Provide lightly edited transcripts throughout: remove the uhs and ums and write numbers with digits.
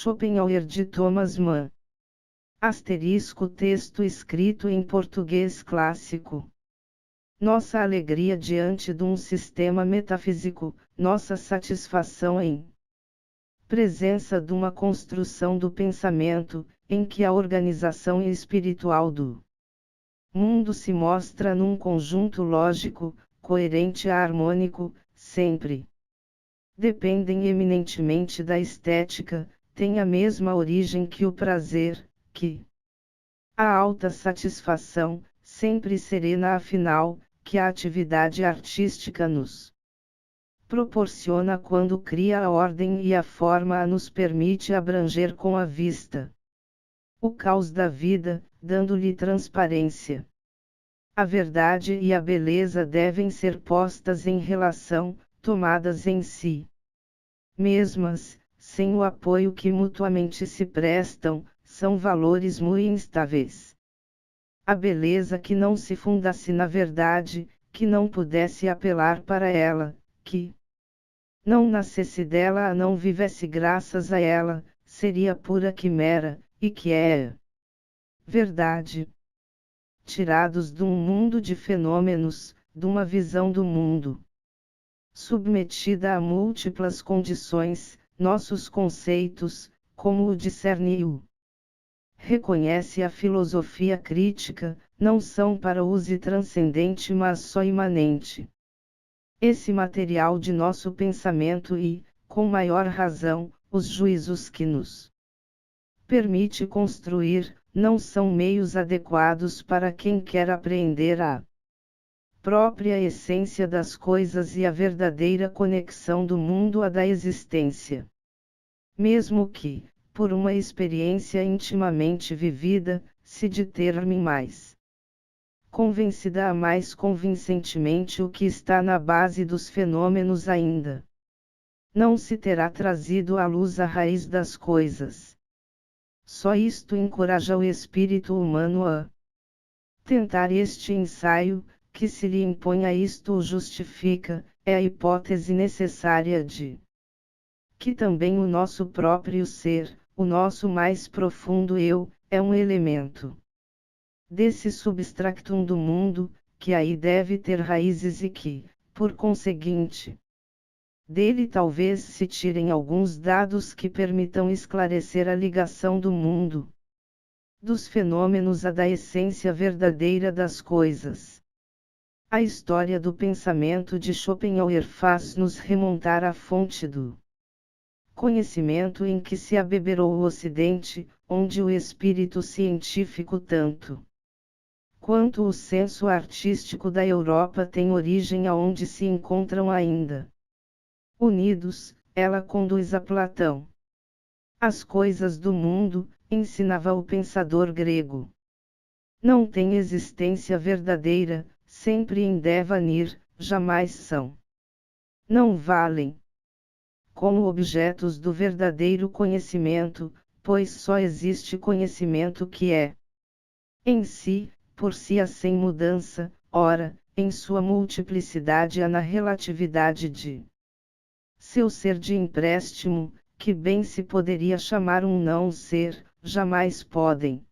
Schopenhauer de Thomas Mann. Texto escrito em português clássico. Nossa alegria diante de um sistema metafísico, nossa satisfação em presença de uma construção do pensamento, em que a organização espiritual do mundo se mostra num conjunto lógico, coerente e harmônico, sempre dependem eminentemente da estética, tem a mesma origem que o prazer, que a alta satisfação, sempre serena afinal, que a atividade artística nos proporciona quando cria a ordem e a forma a nos permite abranger com a vista o caos da vida, dando-lhe transparência. A verdade e a beleza devem ser postas em relação, tomadas em si mesmas, sem o apoio que mutuamente se prestam, são valores muito instáveis. A beleza que não se fundasse na verdade, que não pudesse apelar para ela, que não nascesse dela a não vivesse graças a ela, seria pura quimera, e que é verdade. Tirados de um mundo de fenômenos, de uma visão do mundo submetida a múltiplas condições, nossos conceitos, como o discerne e o reconhece a filosofia crítica, não são para uso transcendente mas só imanente. Esse material de nosso pensamento e, com maior razão, os juízos que nos permite construir, não são meios adequados para quem quer apreender a própria essência das coisas e a verdadeira conexão do mundo à da existência. Mesmo que, por uma experiência intimamente vivida, se determine mais convencida a mais convincentemente o que está na base dos fenômenos ainda não se terá trazido à luz a raiz das coisas. Só isto encoraja o espírito humano a tentar este ensaio, que se lhe imponha isto o justifica, é a hipótese necessária de que também o nosso próprio ser, o nosso mais profundo eu, é um elemento desse substractum do mundo, que aí deve ter raízes e que, por conseguinte, dele talvez se tirem alguns dados que permitam esclarecer a ligação do mundo, dos fenômenos à da essência verdadeira das coisas. A história do pensamento de Schopenhauer faz-nos remontar à fonte do conhecimento em que se abeberou o Ocidente, onde o espírito científico tanto quanto o senso artístico da Europa tem origem aonde se encontram ainda unidos, ela conduz a Platão. As coisas do mundo, ensinava o pensador grego, não têm existência verdadeira, sempre em devanir, jamais são. Não valem como objetos do verdadeiro conhecimento, pois só existe conhecimento que é em si, por si sem mudança, ora, em sua multiplicidade há na relatividade de seu ser de empréstimo, que bem se poderia chamar um não ser, jamais podem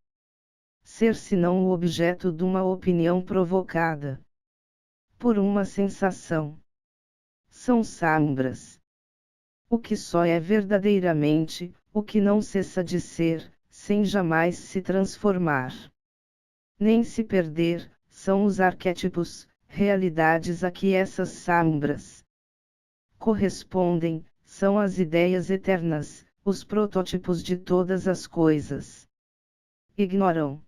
ser senão o objeto de uma opinião provocada por uma sensação. São sombras. O que só é verdadeiramente, o que não cessa de ser, sem jamais se transformar nem se perder, são os arquétipos, realidades a que essas sombras correspondem, são as ideias eternas, os protótipos de todas as coisas. Ignoram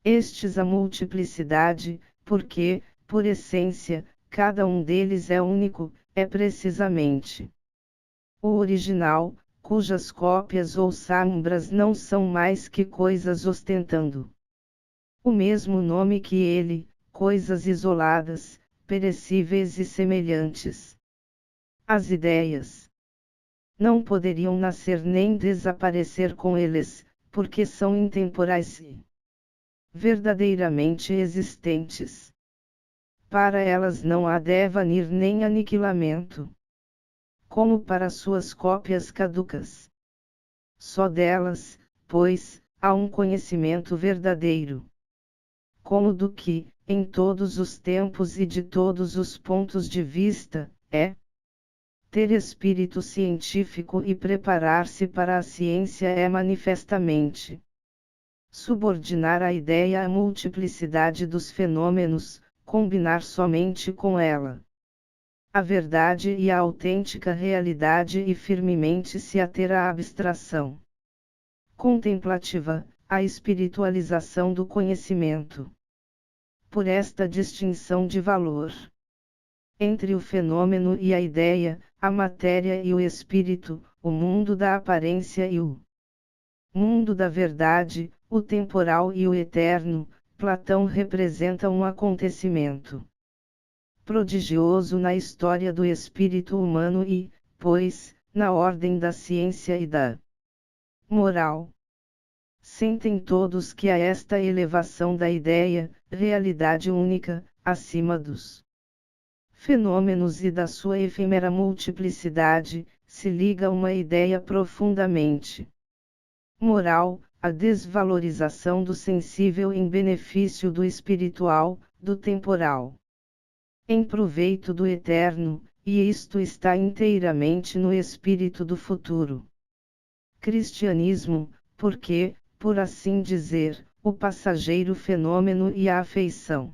estes a multiplicidade, porque, por essência, cada um deles é único, é precisamente o original, cujas cópias ou sombras não são mais que coisas ostentando o mesmo nome que ele, coisas isoladas, perecíveis e semelhantes. As ideias não poderiam nascer nem desaparecer com eles, porque são intemporais e verdadeiramente existentes. Para elas não há devanir nem aniquilamento, como para suas cópias caducas. só delas, pois, há um conhecimento verdadeiro. Como do que, em todos os tempos e de todos os pontos de vista, é ter espírito científico e preparar-se para a ciência é manifestamente subordinar a ideia à multiplicidade dos fenômenos, combinar somente com ela a verdade e a autêntica realidade e firmemente se ater à abstração contemplativa, à espiritualização do conhecimento. Por esta distinção de valor entre o fenômeno e a ideia, a matéria e o espírito, o mundo da aparência e o mundo da verdade, o temporal e o eterno, Platão representa um acontecimento prodigioso na história do espírito humano e, pois, na ordem da ciência e da moral. Sentem todos que a esta elevação da ideia, realidade única, acima dos fenômenos e da sua efêmera multiplicidade, se liga uma ideia profundamente moral, a desvalorização do sensível em benefício do espiritual, do temporal, em proveito do eterno, e isto está inteiramente no espírito do futuro cristianismo, porque, por assim dizer, o passageiro fenômeno e a afeição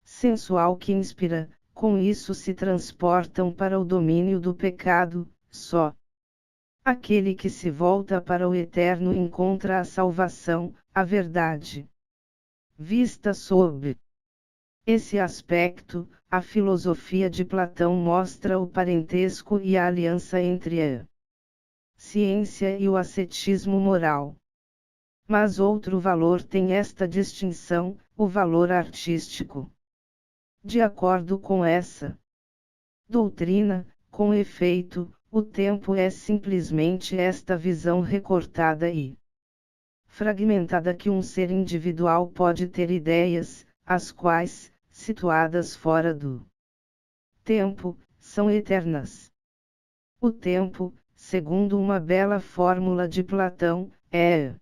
sensual que inspira, com isso se transportam para o domínio do pecado, só aquele que se volta para o eterno encontra a salvação, a verdade. Vista sob esse aspecto, a filosofia de Platão mostra o parentesco e a aliança entre a ciência e o ascetismo moral. Mas outro valor tem esta distinção, o valor artístico. De acordo com essa doutrina, com efeito, o tempo é simplesmente esta visão recortada e fragmentada que um ser individual pode ter ideias, as quais, situadas fora do tempo, são eternas. O tempo, segundo uma bela fórmula de Platão, é a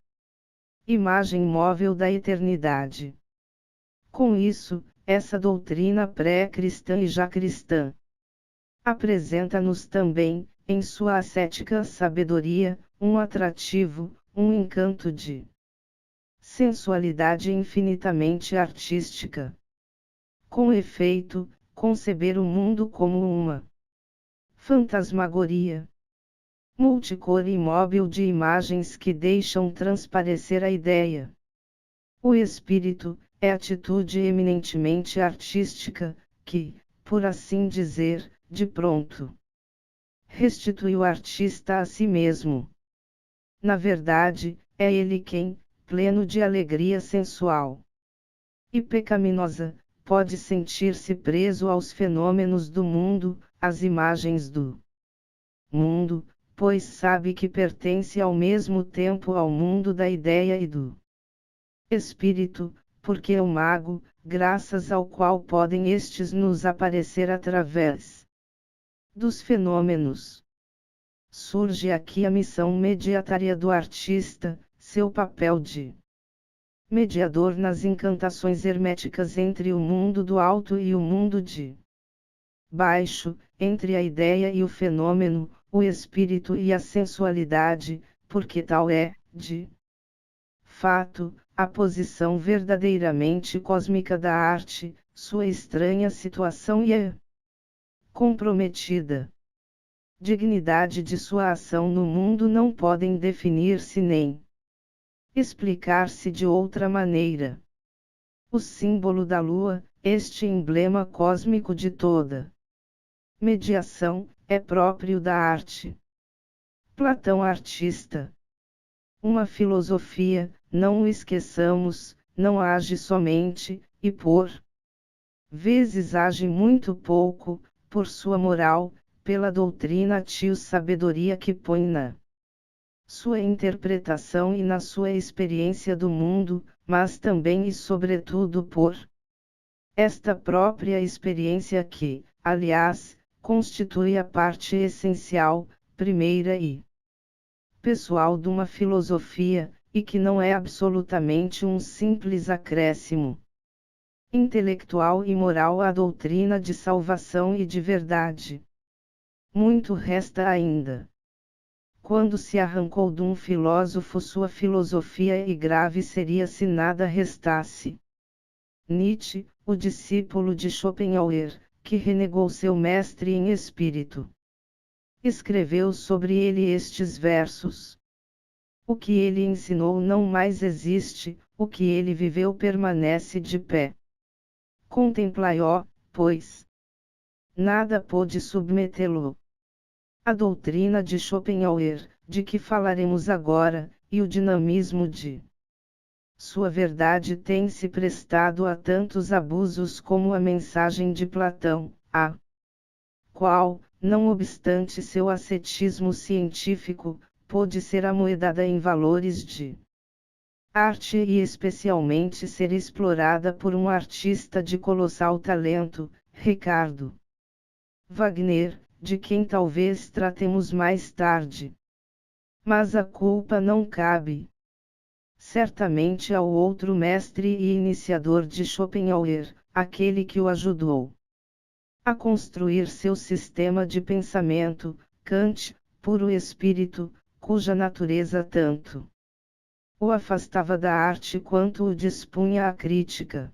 imagem móvel da eternidade. Com isso, essa doutrina pré-cristã e já cristã apresenta-nos também, em sua ascética sabedoria, um atrativo, um encanto de sensualidade infinitamente artística. Com efeito, conceber o mundo como uma fantasmagoria multicor e imóvel de imagens que deixam transparecer a ideia. O espírito é atitude eminentemente artística, que, por assim dizer, de pronto restitui o artista a si mesmo. Na verdade, é ele quem, pleno de alegria sensual e pecaminosa, pode sentir-se preso aos fenômenos do mundo, às imagens do mundo, pois sabe que pertence ao mesmo tempo ao mundo da ideia e do espírito, porque é o mago, graças ao qual podem estes nos aparecer através dos fenômenos. Surge aqui a missão mediatária do artista, seu papel de mediador nas encantações herméticas entre o mundo do alto e o mundo de baixo, entre a ideia e o fenômeno, o espírito e a sensualidade, porque tal é, de fato, a posição verdadeiramente cósmica da arte, sua estranha situação e a comprometida dignidade de sua ação no mundo não podem definir-se nem explicar-se de outra maneira. O símbolo da lua, este emblema cósmico de toda mediação, é próprio da arte. Platão artista. Uma filosofia, não o esqueçamos, não age somente, e por vezes age muito pouco, por sua moral, pela doutrina tio sabedoria que põe na sua interpretação e na sua experiência do mundo, mas também e sobretudo por esta própria experiência que, aliás, constitui a parte essencial, primeira e pessoal de uma filosofia, e que não é absolutamente um simples acréscimo intelectual e moral à doutrina de salvação e de verdade. Muito resta ainda. Quando se arrancou de um filósofo sua filosofia, e grave seria se nada restasse. Nietzsche, o discípulo de Schopenhauer, que renegou seu mestre em espírito, escreveu sobre ele estes versos: o que ele ensinou não mais existe, o que ele viveu permanece de pé. Contemplai-o, pois. Nada pôde submetê-lo. A doutrina de Schopenhauer, de que falaremos agora, e o dinamismo de sua verdade têm se prestado a tantos abusos como a mensagem de Platão, a qual, não obstante seu ascetismo científico, pôde ser amoedada em valores de arte e especialmente ser explorada por um artista de colossal talento, Ricardo Wagner, de quem talvez tratemos mais tarde. Mas a culpa não cabe certamente ao outro mestre e iniciador de Schopenhauer, aquele que o ajudou a construir seu sistema de pensamento, Kant, puro espírito, cuja natureza tanto o afastava da arte quanto o dispunha à crítica.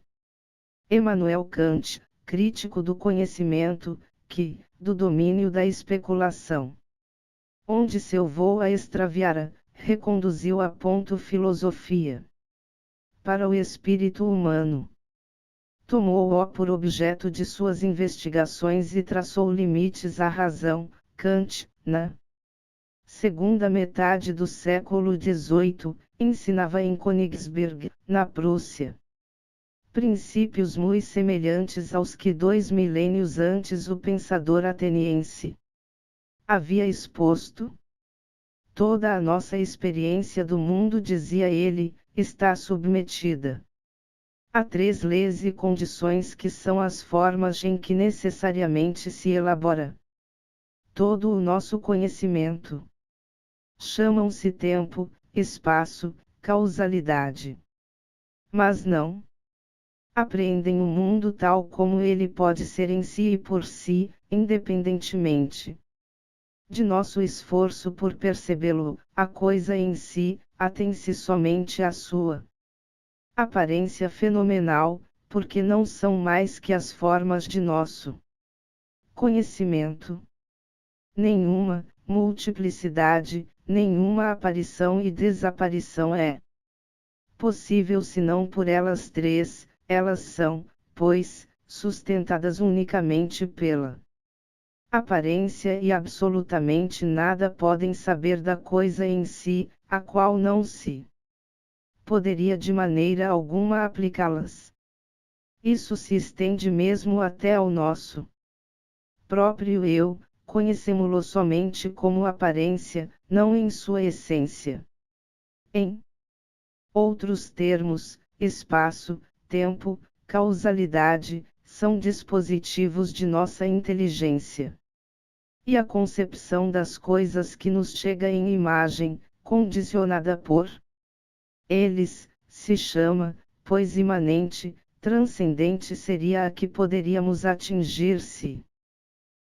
Immanuel Kant, crítico do conhecimento, que, do domínio da especulação, onde seu voo a extraviara, reconduziu a ponto filosofia para o espírito humano. Tomou-o por objeto de suas investigações e traçou limites à razão. Kant, na segunda metade do século XVIII, ensinava em Königsberg, na Prússia, princípios muito semelhantes aos que 2 milênios antes o pensador ateniense havia exposto. Toda a nossa experiência do mundo, dizia ele, está submetida a 3 leis e condições que são as formas em que necessariamente se elabora todo o nosso conhecimento. Chamam-se tempo, espaço, causalidade. Mas não apreendem o mundo tal como ele pode ser em si e por si, independentemente de nosso esforço por percebê-lo. A coisa em si, atém-se somente à sua aparência fenomenal, porque não são mais que as formas de nosso conhecimento. Nenhuma multiplicidade, nenhuma aparição e desaparição é possível senão por elas 3, elas são, pois, sustentadas unicamente pela aparência e absolutamente nada podem saber da coisa em si, a qual não se poderia de maneira alguma aplicá-las. Isso se estende mesmo até ao nosso próprio eu, conhecemo-lo somente como aparência, não em sua essência. Em outros termos, espaço, tempo, causalidade, são dispositivos de nossa inteligência. E a concepção das coisas que nos chega em imagem, condicionada por eles, se chama, pois imanente, transcendente seria a que poderíamos atingir se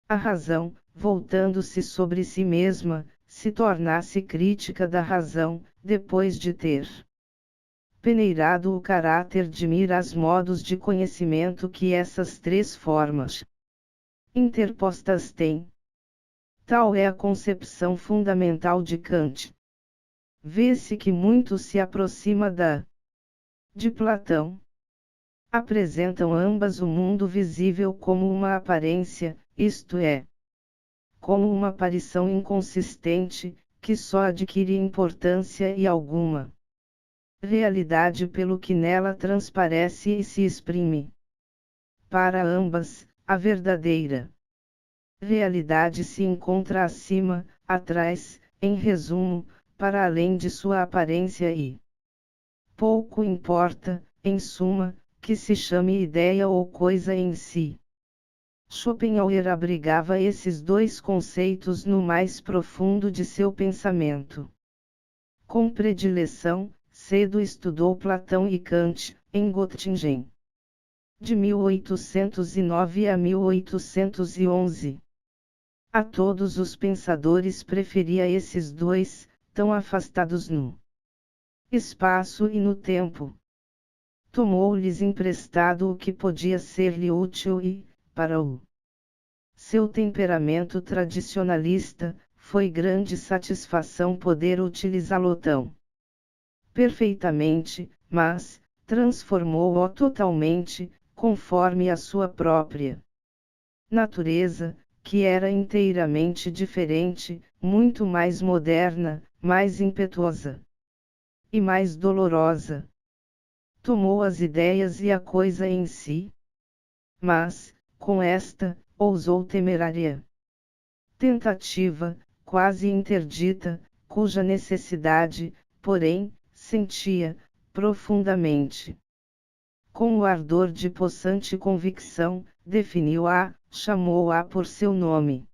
a razão, voltando-se sobre si mesma, se tornasse crítica da razão, depois de ter peneirado o caráter de miras modos de conhecimento que essas 3 formas interpostas têm. Tal é a concepção fundamental de Kant. Vê-se que muito se aproxima da de Platão. Apresentam ambas o mundo visível como uma aparência, isto é, como uma aparição inconsistente, que só adquire importância e alguma realidade pelo que nela transparece e se exprime. Para ambas, a verdadeira realidade se encontra acima, atrás, em resumo, para além de sua aparência e pouco importa, em suma, que se chame ideia ou coisa em si. Schopenhauer abrigava esses 2 conceitos no mais profundo de seu pensamento. Com predileção, cedo estudou Platão e Kant, em Göttingen. De 1809 a 1811. A todos os pensadores preferia esses dois, tão afastados no espaço e no tempo. Tomou-lhes emprestado o que podia ser-lhe útil e, para o seu temperamento tradicionalista, foi grande satisfação poder utilizá-lo tão perfeitamente, mas transformou-o totalmente, conforme a sua própria natureza, que era inteiramente diferente, muito mais moderna, mais impetuosa e mais dolorosa. Tomou as ideias e a coisa em si, mas, com esta, ousou temerária tentativa, quase interdita, cuja necessidade, porém, sentia, profundamente. Com o ardor de possante convicção, definiu-a, chamou-a por seu nome.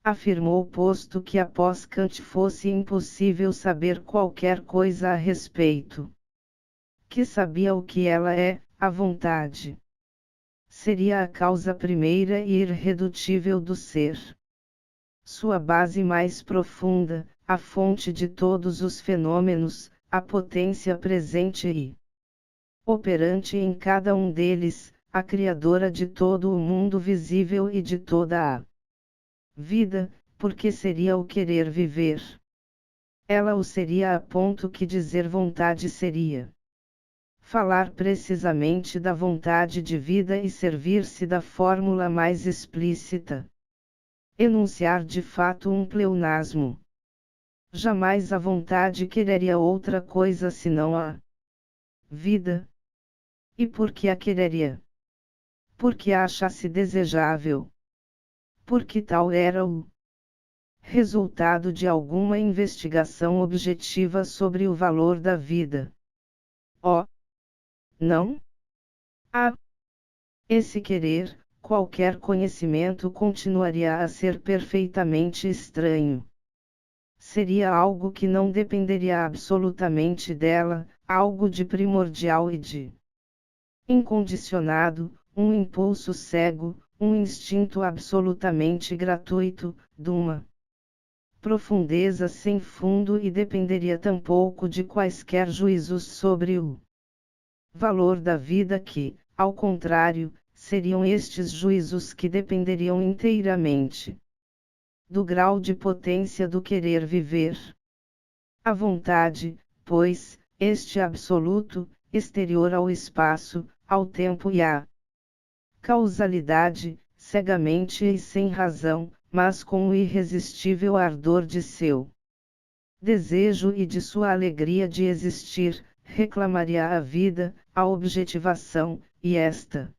Afirmou posto que após Kant fosse impossível saber qualquer coisa a respeito. Que sabia o que ela é, a vontade. Seria a causa primeira e irredutível do ser. Sua base mais profunda, a fonte de todos os fenômenos, a potência presente e operante em cada um deles, a criadora de todo o mundo visível e de toda a vida, porque seria o querer viver. Ela o seria a ponto que dizer vontade seria falar precisamente da vontade de vida e servir-se da fórmula mais explícita. Enunciar de fato um pleonasmo. Jamais a vontade quereria outra coisa senão a vida. E por que a quereria? Porque a achasse desejável. Porque tal era o resultado de alguma investigação objetiva sobre o valor da vida. Oh! Não? Ah! Esse querer, qualquer conhecimento continuaria a ser perfeitamente estranho. Seria algo que não dependeria absolutamente dela, algo de primordial e de incondicionado, um impulso cego, um instinto absolutamente gratuito, de uma profundeza sem fundo e dependeria tampouco de quaisquer juízos sobre o valor da vida que, ao contrário, seriam estes juízos que dependeriam inteiramente do grau de potência do querer viver. A vontade, pois, este absoluto, exterior ao espaço, ao tempo e à causalidade, cegamente e sem razão, mas com o irresistível ardor de seu desejo e de sua alegria de existir, reclamaria a vida, a objetivação, e esta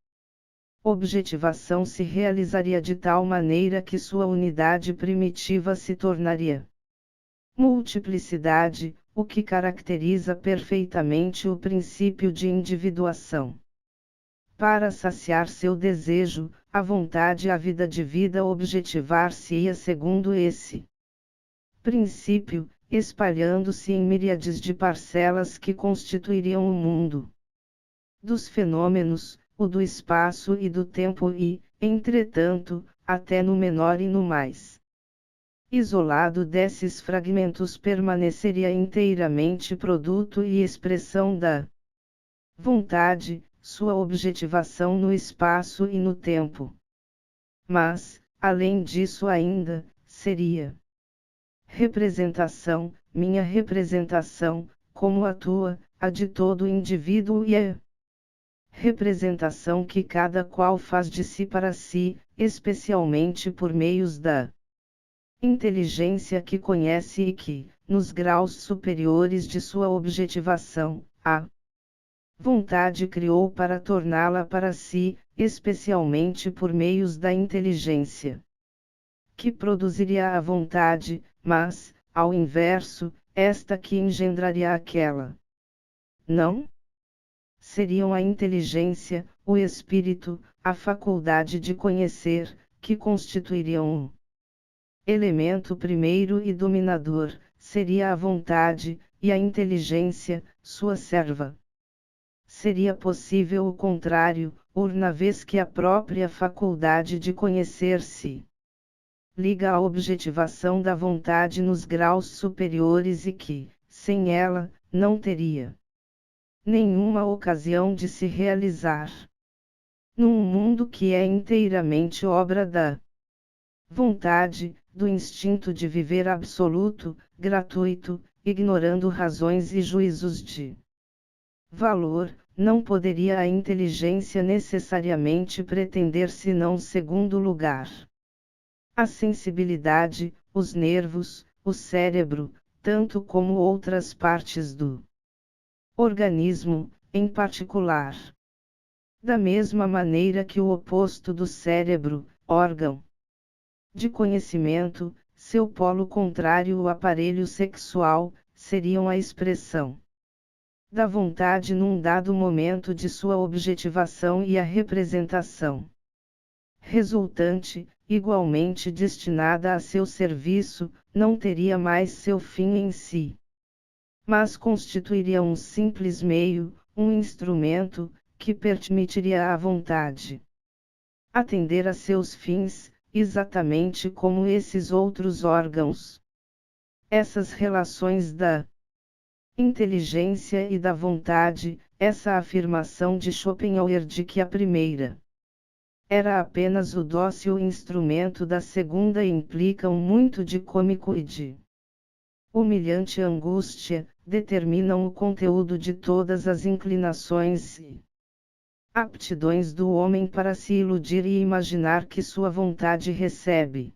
objetivação se realizaria de tal maneira que sua unidade primitiva se tornaria multiplicidade, o que caracteriza perfeitamente o princípio de individuação. Para saciar seu desejo, a vontade a vida de vida objetivar-se-ia segundo esse princípio, espalhando-se em miríades de parcelas que constituiriam o mundo dos fenômenos, o do espaço e do tempo e, entretanto, até no menor e no mais isolado desses fragmentos permaneceria inteiramente produto e expressão da vontade, sua objetivação no espaço e no tempo. Mas, além disso ainda, seria representação, minha representação, como a tua, a de todo indivíduo e a representação que cada qual faz de si para si, especialmente por meios da inteligência que conhece e que, nos graus superiores de sua objetivação, a vontade criou para torná-la para si, especialmente por meios da inteligência que produziria a vontade, mas, ao inverso, esta que engendraria aquela. Não? Seriam a inteligência, o espírito, a faculdade de conhecer, que constituiriam um elemento primeiro e dominador, seria a vontade, e a inteligência, sua serva. Seria possível o contrário, uma vez que a própria faculdade de conhecer-se liga à objetivação da vontade nos graus superiores e que, sem ela, não teria nenhuma ocasião de se realizar. Num mundo que é inteiramente obra da vontade, do instinto de viver absoluto, gratuito, ignorando razões e juízos de valor, não poderia a inteligência necessariamente pretender senão segundo lugar. A sensibilidade, os nervos, o cérebro, tanto como outras partes do organismo, em particular. Da mesma maneira que o oposto do cérebro, órgão de conhecimento, seu polo contrário, o aparelho sexual, seriam a expressão da vontade num dado momento de sua objetivação e a representação resultante, igualmente destinada a seu serviço, não teria mais seu fim em si, mas constituiria um simples meio, um instrumento, que permitiria à vontade atender a seus fins, exatamente como esses outros órgãos. Essas relações da inteligência e da vontade, essa afirmação de Schopenhauer de que a primeira era apenas o dócil instrumento da segunda implicam muito de cômico e de humilhante angústia, determinam o conteúdo de todas as inclinações e aptidões do homem para se iludir e imaginar que sua vontade recebe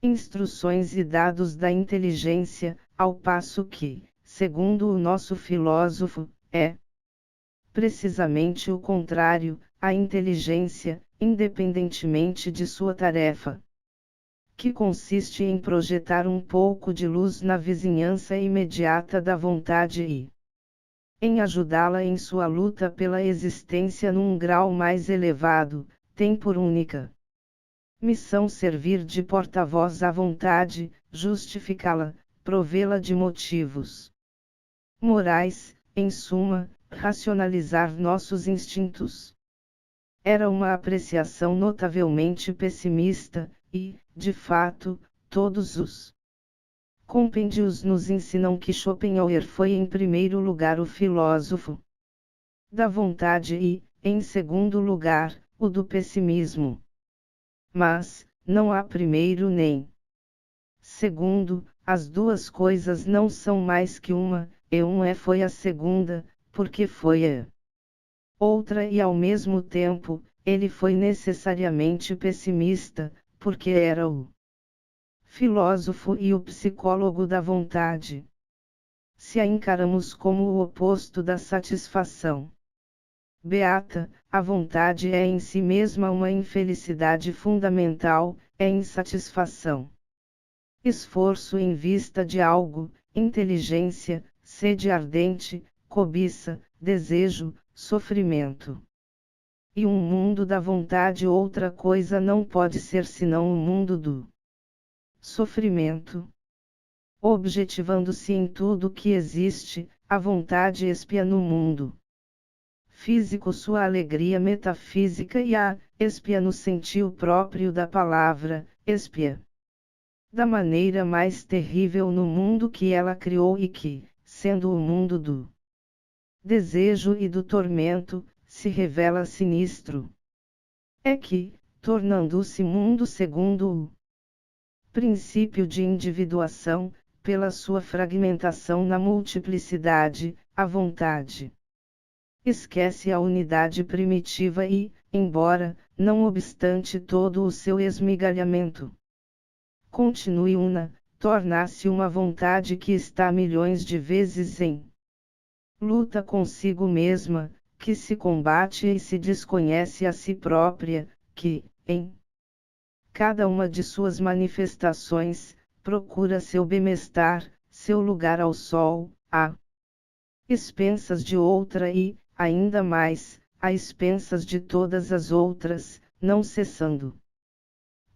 instruções e dados da inteligência, ao passo que, segundo o nosso filósofo, é precisamente o contrário, a inteligência, independentemente de sua tarefa, que consiste em projetar um pouco de luz na vizinhança imediata da vontade e em ajudá-la em sua luta pela existência num grau mais elevado, tem por única missão servir de porta-voz à vontade, justificá-la, provê-la de motivos morais, em suma, racionalizar nossos instintos. Era uma apreciação notavelmente pessimista, e, de fato, todos os compêndios nos ensinam que Schopenhauer foi em primeiro lugar o filósofo da vontade e, em segundo lugar, o do pessimismo. Mas, não há primeiro nem segundo, as duas coisas não são mais que uma, e uma foi a segunda, porque foi a outra e ao mesmo tempo, ele foi necessariamente pessimista, porque era o filósofo e o psicólogo da vontade. Se a encaramos como o oposto da satisfação beata, a vontade é em si mesma uma infelicidade fundamental, é insatisfação. Esforço em vista de algo, inteligência, sede ardente, cobiça, desejo, sofrimento. E um mundo da vontade outra coisa não pode ser senão o mundo do sofrimento. Objetivando-se em tudo que existe, a vontade espia no mundo físico sua alegria metafísica e a espia no sentido próprio da palavra, espia da maneira mais terrível no mundo que ela criou e que, sendo o mundo do desejo e do tormento, se revela sinistro. É que, tornando-se mundo segundo o princípio de individuação, pela sua fragmentação na multiplicidade, a vontade esquece a unidade primitiva e, embora, não obstante todo o seu esmigalhamento, continue una, torna-se uma vontade que está milhões de vezes em luta consigo mesma, que se combate e se desconhece a si própria, que, em cada uma de suas manifestações, procura seu bem-estar, seu lugar ao sol, a expensas de outra e, ainda mais, a expensas de todas as outras, não cessando,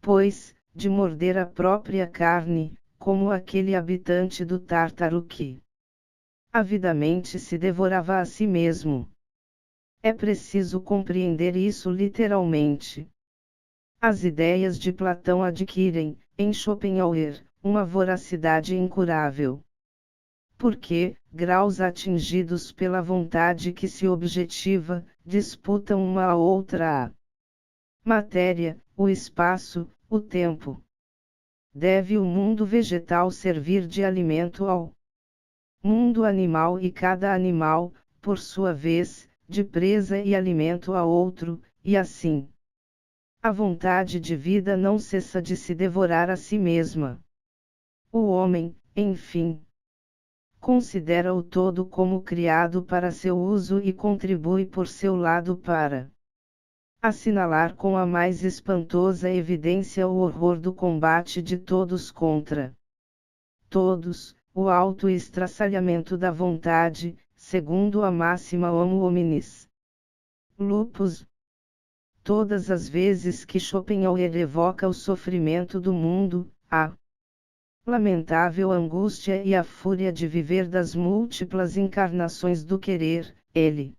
pois, de morder a própria carne, como aquele habitante do Tártaro que Avidamente se devorava a si mesmo. É preciso compreender isso literalmente. As ideias de Platão adquirem, em Schopenhauer, uma voracidade incurável. Porque, graus atingidos pela vontade que se objetiva, disputam uma a outra a matéria, o espaço, o tempo. Deve o mundo vegetal servir de alimento ao mundo animal e cada animal, por sua vez, de presa e alimento a outro, e assim. A vontade de vida não cessa de se devorar a si mesma. O homem, enfim, considera o todo como criado para seu uso e contribui por seu lado para assinalar com a mais espantosa evidência o horror do combate de todos contra todos, o auto-estraçalhamento da vontade, segundo a máxima Homo hominis lupus. Todas as vezes que Schopenhauer evoca o sofrimento do mundo, a lamentável angústia e a fúria de viver das múltiplas encarnações do querer, ele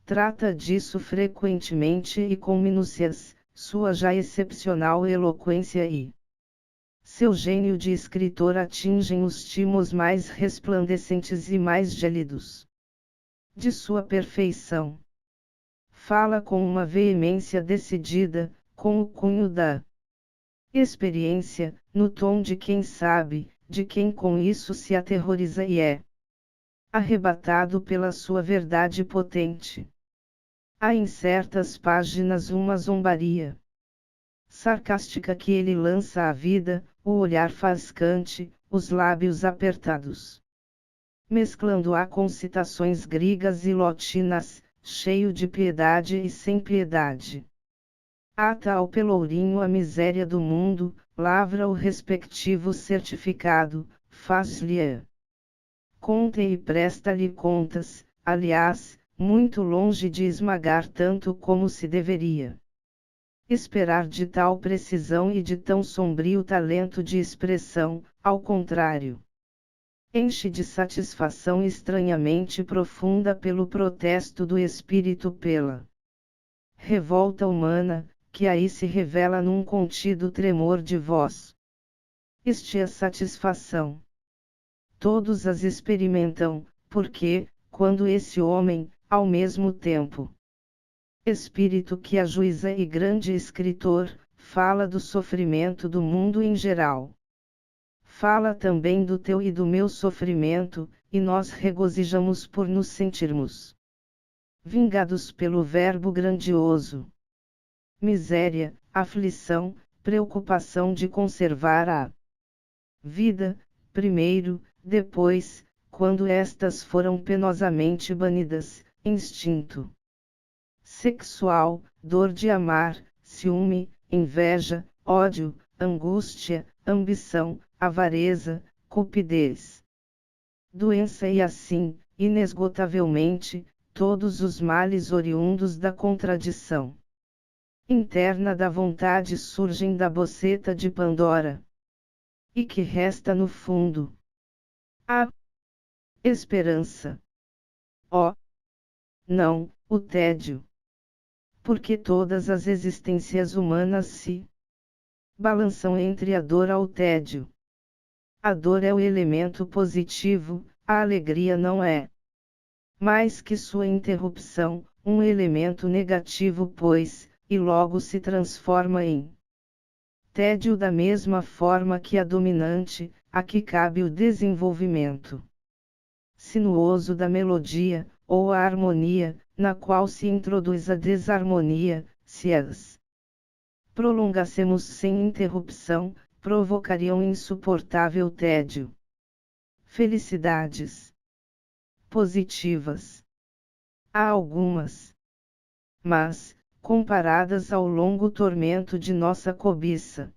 trata disso frequentemente e com minúcias, sua já excepcional eloquência e seu gênio de escritor atingem os timos mais resplandecentes e mais gélidos de sua perfeição. Fala com uma veemência decidida, com o cunho da experiência, no tom de quem sabe, de quem com isso se aterroriza e é arrebatado pela sua verdade potente. Há em certas páginas uma zombaria sarcástica que ele lança à vida, o olhar fascante, os lábios apertados, mesclando-a com citações gregas e latinas, cheio de piedade e sem piedade. Ata ao pelourinho a miséria do mundo, lavra o respectivo certificado, faz-lhe conta e presta-lhe contas, aliás, muito longe de esmagar tanto como se deveria esperar de tal precisão e de tão sombrio talento de expressão, ao contrário. Enche de satisfação estranhamente profunda pelo protesto do espírito pela revolta humana, que aí se revela num contido tremor de voz. Este é satisfação. Todos as experimentam, porque, quando esse homem, ao mesmo tempo, espírito que ajuiza e grande escritor, fala do sofrimento do mundo em geral. Fala também do teu e do meu sofrimento, e nós regozijamos por nos sentirmos vingados pelo verbo grandioso. Miséria, aflição, preocupação de conservar a vida, primeiro, depois, quando estas foram penosamente banidas, instinto sexual, dor de amar, ciúme, inveja, ódio, angústia, ambição, avareza, cupidez, doença e assim, inesgotavelmente, todos os males oriundos da contradição interna da vontade surgem da boceta de Pandora. E que resta no fundo? A esperança. Oh! Não, o tédio. Porque todas as existências humanas se balançam entre a dor ao tédio. A dor é o elemento positivo, a alegria não é. Mais que sua interrupção, um elemento negativo pois, e logo se transforma em tédio da mesma forma que a dominante, a que cabe o desenvolvimento sinuoso da melodia, ou a harmonia, na qual se introduz a desarmonia, se as prolongássemos sem interrupção, provocariam insuportável tédio. Felicidades positivas. Há algumas. Mas, comparadas ao longo tormento de nossa cobiça,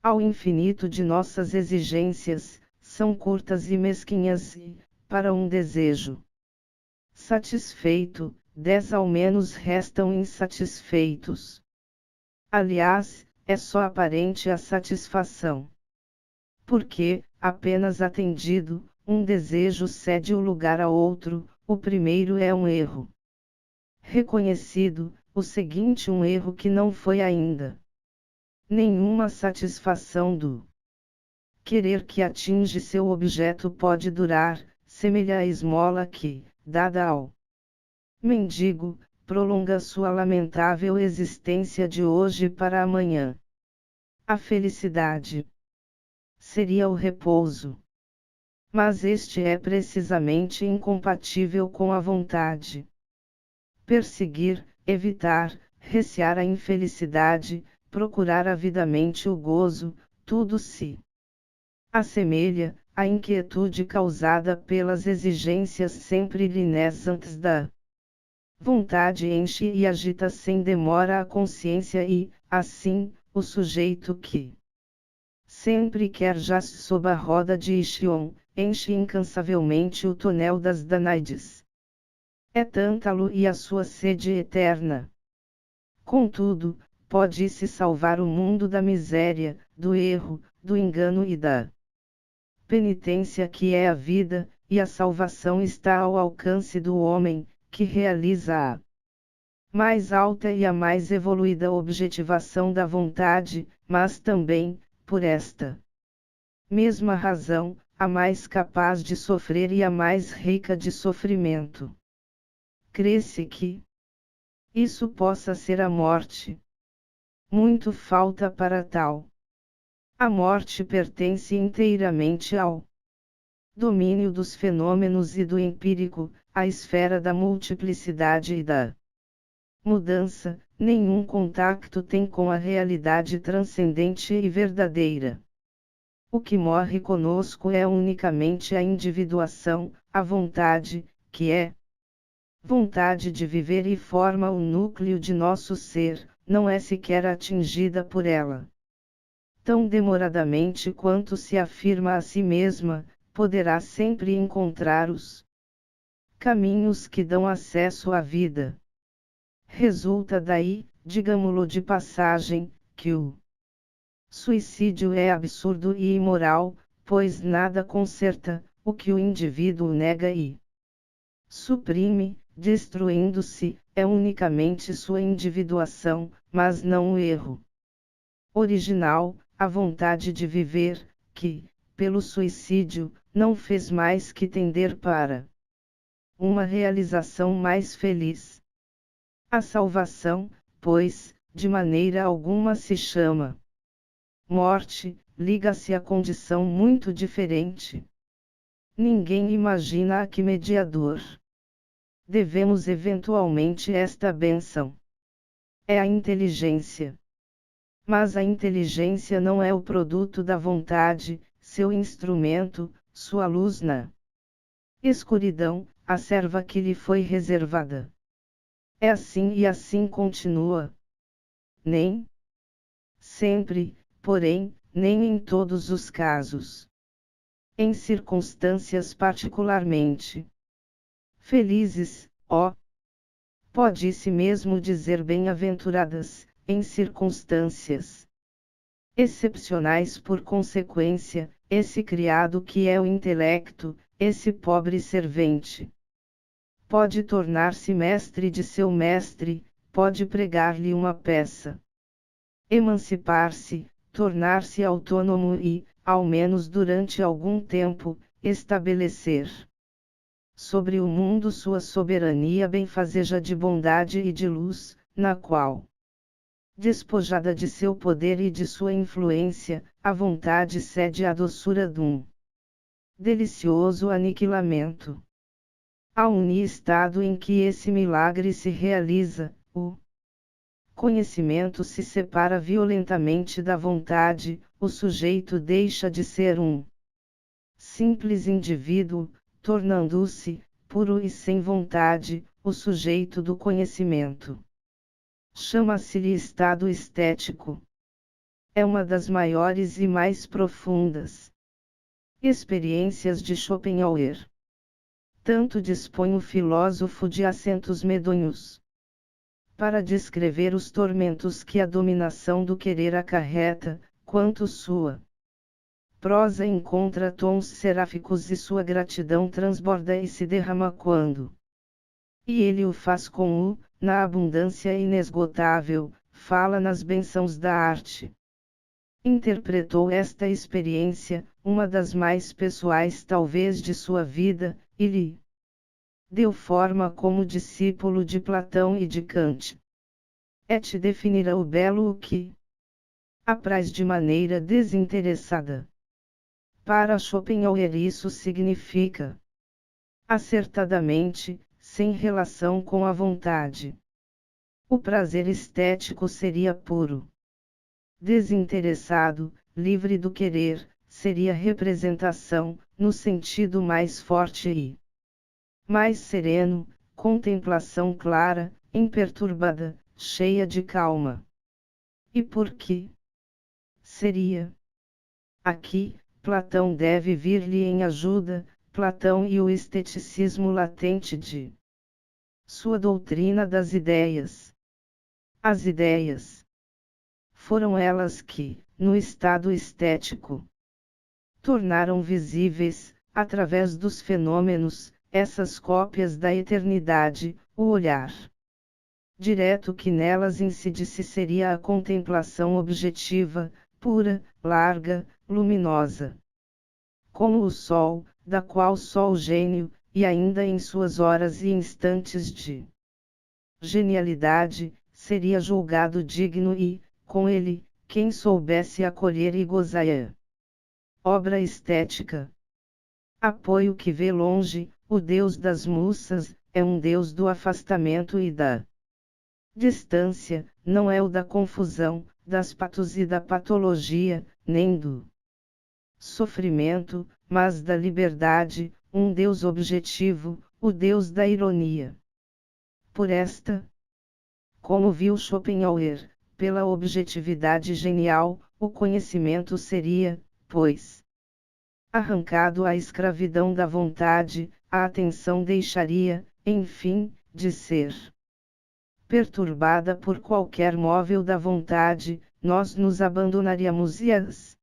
ao infinito de nossas exigências, são curtas e mesquinhas e, para um desejo satisfeito, 10 ao menos restam insatisfeitos. Aliás, é só aparente a satisfação. Porque, apenas atendido, um desejo cede o lugar a outro, o primeiro é um erro reconhecido, o seguinte um erro que não foi ainda. Nenhuma satisfação do querer que atinge seu objeto pode durar, semelha à esmola que, dada ao mendigo, prolonga sua lamentável existência de hoje para amanhã. A felicidade seria o repouso. Mas este é precisamente incompatível com a vontade. Perseguir, evitar, recear a infelicidade, procurar avidamente o gozo, tudo se assemelha à inquietude causada pelas exigências sempre lineares da vontade enche e agita sem demora a consciência e, assim, o sujeito que sempre quer já sob a roda de Ixion, enche incansavelmente o tonel das Danaides. É Tântalo e a sua sede eterna. Contudo, pode-se salvar o mundo da miséria, do erro, do engano e da penitência que é a vida, e a salvação está ao alcance do homem, que realiza a mais alta e a mais evoluída objetivação da vontade, mas também, por esta mesma razão, a mais capaz de sofrer e a mais rica de sofrimento. Crê-se que isso possa ser a morte. Muito falta para tal. A morte pertence inteiramente ao domínio dos fenômenos e do empírico, à esfera da multiplicidade e da mudança, nenhum contacto tem com a realidade transcendente e verdadeira. O que morre conosco é unicamente a individuação, a vontade, que é vontade de viver e forma o núcleo de nosso ser, não é sequer atingida por ela. Tão demoradamente quanto se afirma a si mesma, poderá sempre encontrar os caminhos que dão acesso à vida. Resulta daí, digamo-lo de passagem, que o suicídio é absurdo e imoral, pois nada conserta o que o indivíduo nega e suprime, destruindo-se, é unicamente sua individuação, mas não o erro original, a vontade de viver, que, pelo suicídio, não fez mais que tender para uma realização mais feliz. A salvação, pois, de maneira alguma se chama morte, liga-se a condição muito diferente. Ninguém imagina a que mediador devemos eventualmente esta bênção. É a inteligência. Mas a inteligência não é o produto da vontade, seu instrumento, sua luz na escuridão, a serva que lhe foi reservada. É assim e assim continua. Nem sempre, porém, nem em todos os casos. Em circunstâncias particularmente felizes, pode-se mesmo dizer bem-aventuradas, em circunstâncias excepcionais por consequência, esse criado que é o intelecto, esse pobre servente, pode tornar-se mestre de seu mestre, pode pregar-lhe uma peça, emancipar-se, tornar-se autônomo e, ao menos durante algum tempo, estabelecer sobre o mundo sua soberania benfazeja de bondade e de luz, na qual, despojada de seu poder e de sua influência, a vontade cede à doçura de delicioso aniquilamento. Ao uni-estado em que esse milagre se realiza, o conhecimento se separa violentamente da vontade, o sujeito deixa de ser um simples indivíduo, tornando-se, puro e sem vontade, o sujeito do conhecimento. Chama-se-lhe estado estético. É uma das maiores e mais profundas experiências de Schopenhauer. Tanto dispõe o filósofo de acentos medonhos para descrever os tormentos que a dominação do querer acarreta, quanto sua prosa encontra tons seráficos e sua gratidão transborda e se derrama quando. E ele o faz na abundância inesgotável, fala nas bênçãos da arte. Interpretou esta experiência, uma das mais pessoais talvez de sua vida, e lhe deu forma como discípulo de Platão e de Kant. Et definirá o belo o que apraz de maneira desinteressada. Para Schopenhauer isso significa, acertadamente, sem relação com a vontade. O prazer estético seria puro. Desinteressado, livre do querer, seria representação, no sentido mais forte e mais sereno, contemplação clara, imperturbada, cheia de calma. E por que seria? Aqui, Platão deve vir-lhe em ajuda, Platão e o esteticismo latente de sua doutrina das ideias. As ideias foram elas que, no estado estético, tornaram visíveis, através dos fenômenos, essas cópias da eternidade, o olhar direto que nelas incidisse seria a contemplação objetiva, pura, larga, luminosa. Como o sol, da qual só o gênio, e ainda em suas horas e instantes de genialidade, seria julgado digno e, com ele, quem soubesse acolher e gozar. Obra estética. Apoio que vê longe, o Deus das Musas, é um Deus do afastamento e da distância, não é o da confusão, das patos e da patologia, nem do sofrimento, mas da liberdade, um Deus objetivo, o Deus da ironia. Por esta, como viu Schopenhauer, pela objetividade genial, o conhecimento seria, pois, arrancado à escravidão da vontade, a atenção deixaria, enfim, de ser perturbada por qualquer móvel da vontade, nós nos abandonaríamos e as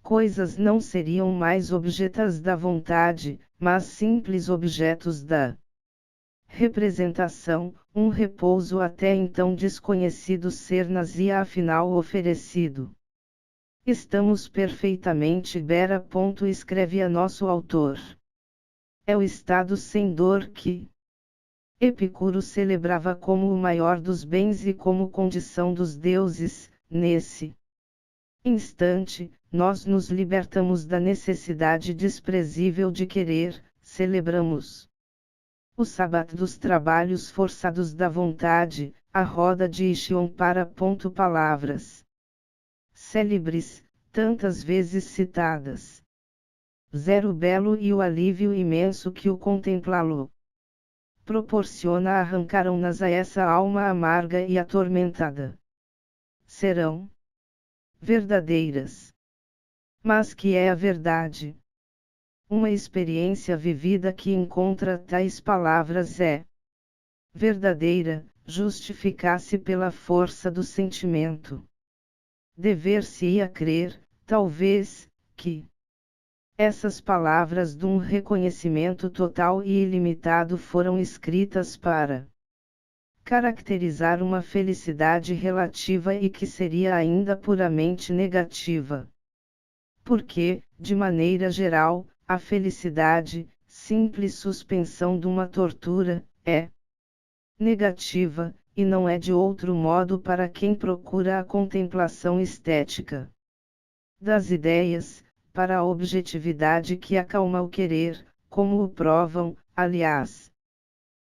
coisas não seriam mais objetos da vontade, mas simples objetos da representação, um repouso até então desconhecido ser-nas-ia afinal oferecido. Estamos perfeitamente Bera. Escreve a nosso autor. É o estado sem dor que Epicuro celebrava como o maior dos bens e como condição dos deuses. Nesse instante, nós nos libertamos da necessidade desprezível de querer, celebramos o sábado dos trabalhos forçados da vontade, a roda de Ishion para. Palavras célebres, tantas vezes citadas. Zero belo e o alívio imenso que o contemplá-lo proporciona arrancaram-nas a essa alma amarga e atormentada. Serão verdadeiras. Mas que é a verdade? Uma experiência vivida que encontra tais palavras é verdadeira, justificar-se pela força do sentimento. Dever-se-ia crer, talvez, que essas palavras de um reconhecimento total e ilimitado foram escritas para caracterizar uma felicidade relativa e que seria ainda puramente negativa. Porque, de maneira geral, a felicidade, simples suspensão de uma tortura, é negativa, e não é de outro modo para quem procura a contemplação estética das ideias, para a objetividade que acalma o querer, como o provam, aliás,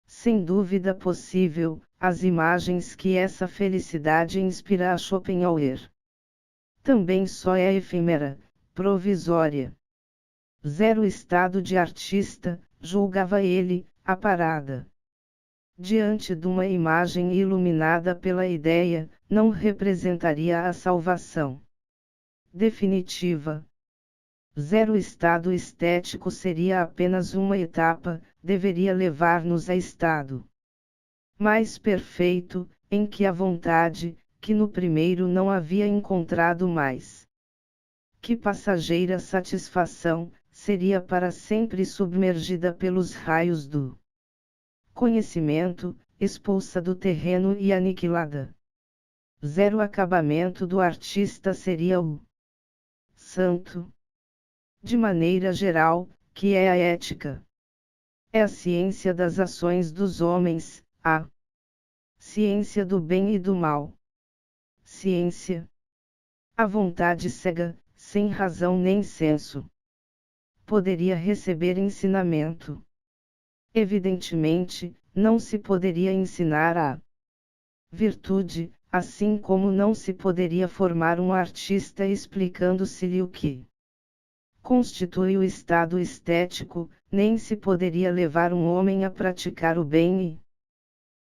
sem dúvida possível, as imagens que essa felicidade inspira a Schopenhauer. Também só é efêmera, provisória. Zero estado de artista, julgava ele, a parada. Diante de uma imagem iluminada pela ideia, não representaria a salvação definitiva. Zero estado estético seria apenas uma etapa, deveria levar-nos a estado mais perfeito, em que a vontade, que no primeiro não havia encontrado mais Que passageira satisfação, seria para sempre submergida pelos raios do conhecimento, expulsa do terreno e aniquilada. Zero acabamento do artista seria o santo. De maneira geral, que é a ética? É a ciência das ações dos homens, a ciência do bem e do mal. Ciência. A vontade cega, sem razão nem senso, poderia receber ensinamento. Evidentemente, não se poderia ensinar a virtude, assim como não se poderia formar um artista explicando-se-lhe o que constitui o estado estético, nem se poderia levar um homem a praticar o bem e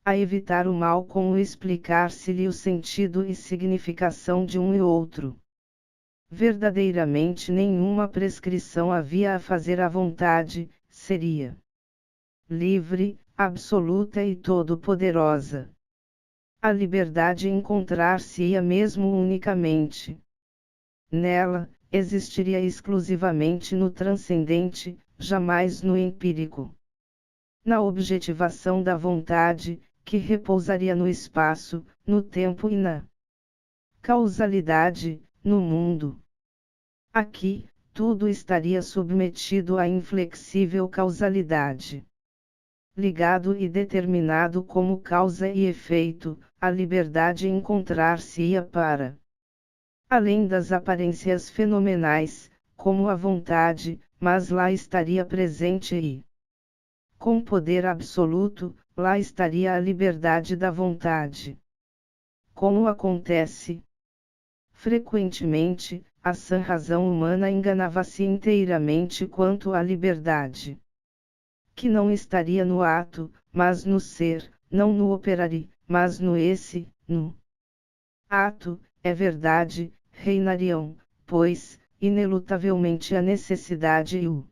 a evitar o mal com o explicar-se-lhe o sentido e significação de um e outro. Verdadeiramente nenhuma prescrição havia a fazer à vontade, seria livre, absoluta e todo-poderosa. A liberdade encontrar-se-ia mesmo unicamente nela, existiria exclusivamente no transcendente, jamais no empírico. Na objetivação da vontade, que repousaria no espaço, no tempo e na causalidade, no mundo. Aqui, tudo estaria submetido à inflexível causalidade. Ligado e determinado como causa e efeito, a liberdade encontrar-se-ia para além das aparências fenomenais, como a vontade, mas lá estaria presente e com poder absoluto, lá estaria a liberdade da vontade. Como acontece frequentemente, a sã razão humana enganava-se inteiramente quanto à liberdade, que não estaria no ato, mas no ser, não no operare, mas no esse, no ato, é verdade, reinariam, pois, inelutavelmente a necessidade e o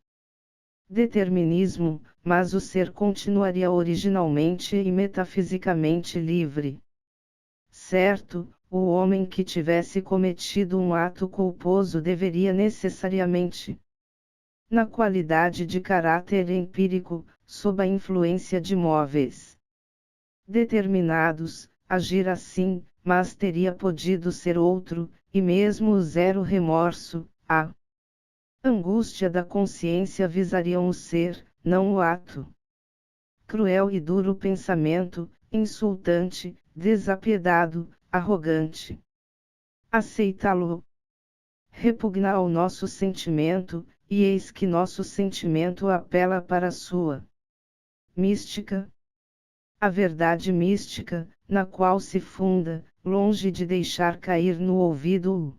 determinismo, mas o ser continuaria originalmente e metafisicamente livre. Certo, o homem que tivesse cometido um ato culposo deveria necessariamente, na qualidade de caráter empírico, sob a influência de móveis determinados, agir assim, mas teria podido ser outro, e mesmo o zero remorso, a angústia da consciência visariam o ser, não o ato. Cruel e duro pensamento, insultante, desapiedado, arrogante. Aceitá-lo repugna ao nosso sentimento, e eis que nosso sentimento apela para a sua mística. A verdade mística, na qual se funda, longe de deixar cair no ouvido o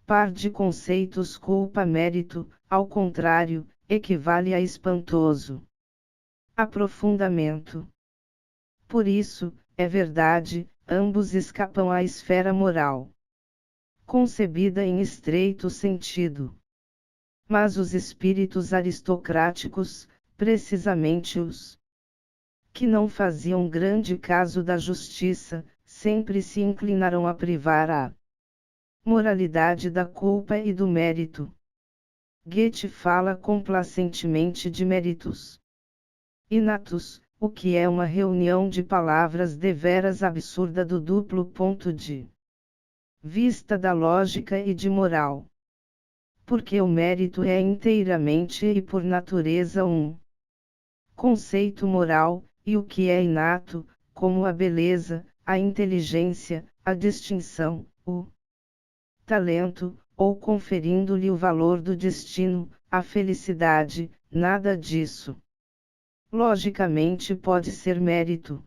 par de conceitos culpa-mérito, ao contrário, equivale a espantoso aprofundamento. Por isso, é verdade, ambos escapam à esfera moral, concebida em estreito sentido. Mas os espíritos aristocráticos, precisamente os que não faziam grande caso da justiça, sempre se inclinarão a privar a moralidade da culpa e do mérito. Goethe fala complacentemente de méritos inatos, o que é uma reunião de palavras deveras absurda do duplo ponto de vista da lógica e de moral. Porque o mérito é inteiramente e por natureza um conceito moral, e o que é inato, como a beleza, a inteligência, a distinção, o talento, ou conferindo-lhe o valor do destino, a felicidade, nada disso logicamente pode ser mérito.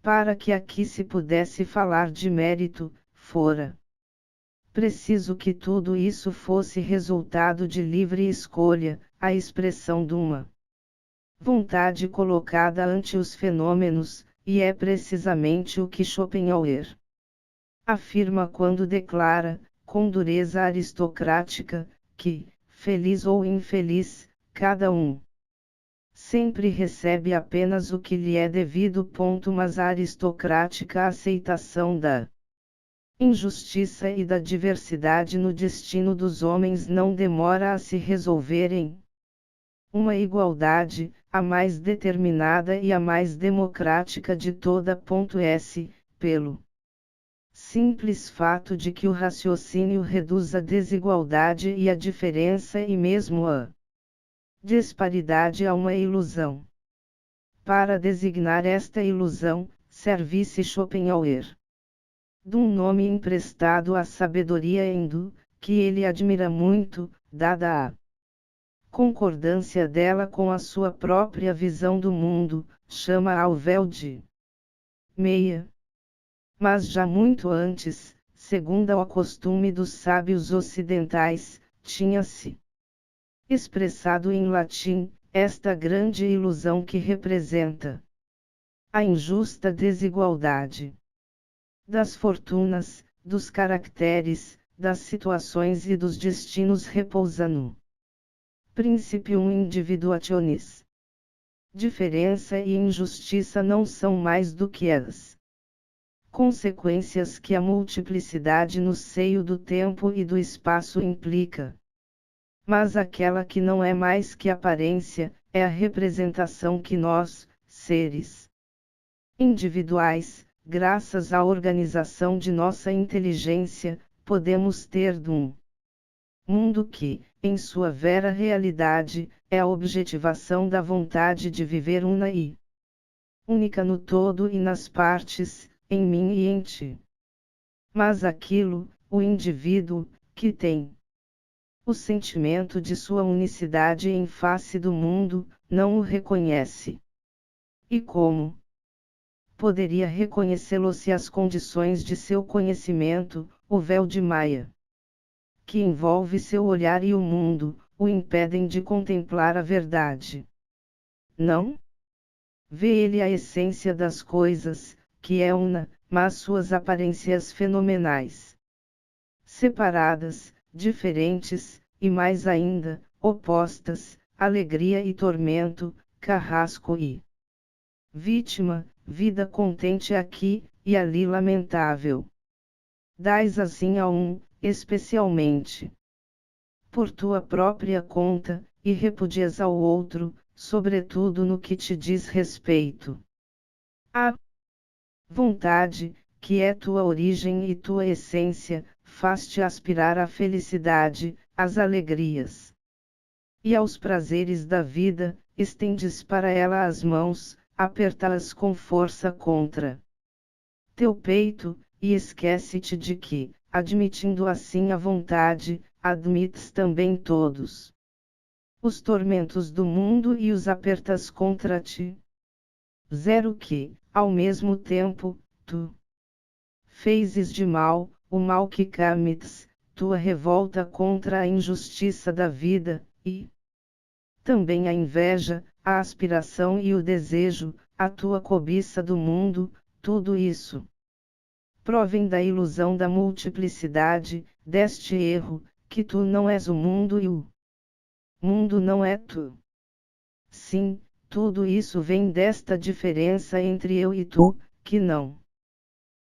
Para que aqui se pudesse falar de mérito, fora preciso que tudo isso fosse resultado de livre escolha, a expressão de uma vontade colocada ante os fenômenos, e é precisamente o que Schopenhauer afirma quando declara, com dureza aristocrática, que, feliz ou infeliz, cada um sempre recebe apenas o que lhe é devido. Mas a aristocrática aceitação da injustiça e da diversidade no destino dos homens não demora a se resolverem. Uma igualdade, a mais determinada e a mais democrática de toda.s, pelo simples fato de que o raciocínio reduz a desigualdade e a diferença e mesmo a disparidade a uma ilusão. Para designar esta ilusão, serve-se Schopenhauer de um nome emprestado à sabedoria hindu, que ele admira muito, dada a concordância dela com a sua própria visão do mundo, chama ao véu de meia. Mas já muito antes, segundo o costume dos sábios ocidentais, tinha-se expressado em latim, esta grande ilusão que representa a injusta desigualdade das fortunas, dos caracteres, das situações e dos destinos repousa no principium individuationis. Diferença e injustiça não são mais do que as consequências que a multiplicidade no seio do tempo e do espaço implica. Mas aquela que não é mais que aparência, é a representação que nós, seres individuais, graças à organização de nossa inteligência, podemos ter de um mundo que, em sua vera realidade, é a objetivação da vontade de viver una e única no todo e nas partes, em mim e em ti. Mas aquilo, o indivíduo, que tem o sentimento de sua unicidade em face do mundo, não o reconhece. E como poderia reconhecê-lo se as condições de seu conhecimento, o véu de Maia, que envolve seu olhar e o mundo, o impedem de contemplar a verdade? Não? Vê ele a essência das coisas, que é una, mas suas aparências fenomenais, separadas, diferentes, e mais ainda, opostas, alegria e tormento, carrasco e vítima, vida contente aqui, e ali lamentável. Dás assim a um, especialmente por tua própria conta, e repudias ao outro, sobretudo no que te diz respeito. A vontade, que é tua origem e tua essência, faz-te aspirar à felicidade, às alegrias e aos prazeres da vida, estendes para ela as mãos, aperta-as com força contra teu peito, e esquece-te de que, admitindo assim a vontade, admites também todos os tormentos do mundo e os apertas contra ti. Zero que, ao mesmo tempo, tu fezes de mal, o mal que cometes, tua revolta contra a injustiça da vida, e também a inveja, a aspiração e o desejo, a tua cobiça do mundo, tudo isso provém da ilusão da multiplicidade, deste erro, que tu não és o mundo e o mundo não é tu. Sim, tudo isso vem desta diferença entre eu e tu, que não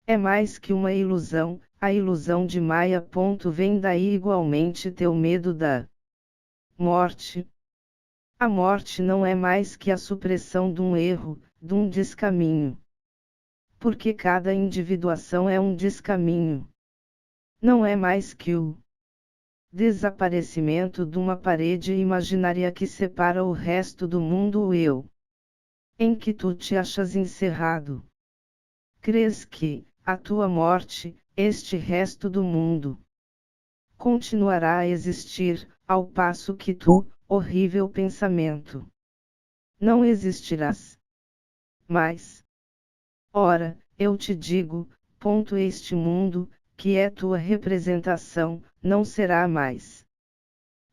é mais que uma ilusão, a ilusão de Maia. Vem daí igualmente teu medo da morte. A morte não é mais que a supressão de um erro, de um descaminho. Porque cada individuação é um descaminho. Não é mais que o desaparecimento de uma parede imaginária que separa o resto do mundo, o eu, em que tu te achas encerrado. Crês que, a tua morte, este resto do mundo continuará a existir, ao passo que tu, horrível pensamento, não existirás mais. Ora, eu te digo, este mundo, que é tua representação, não será mais.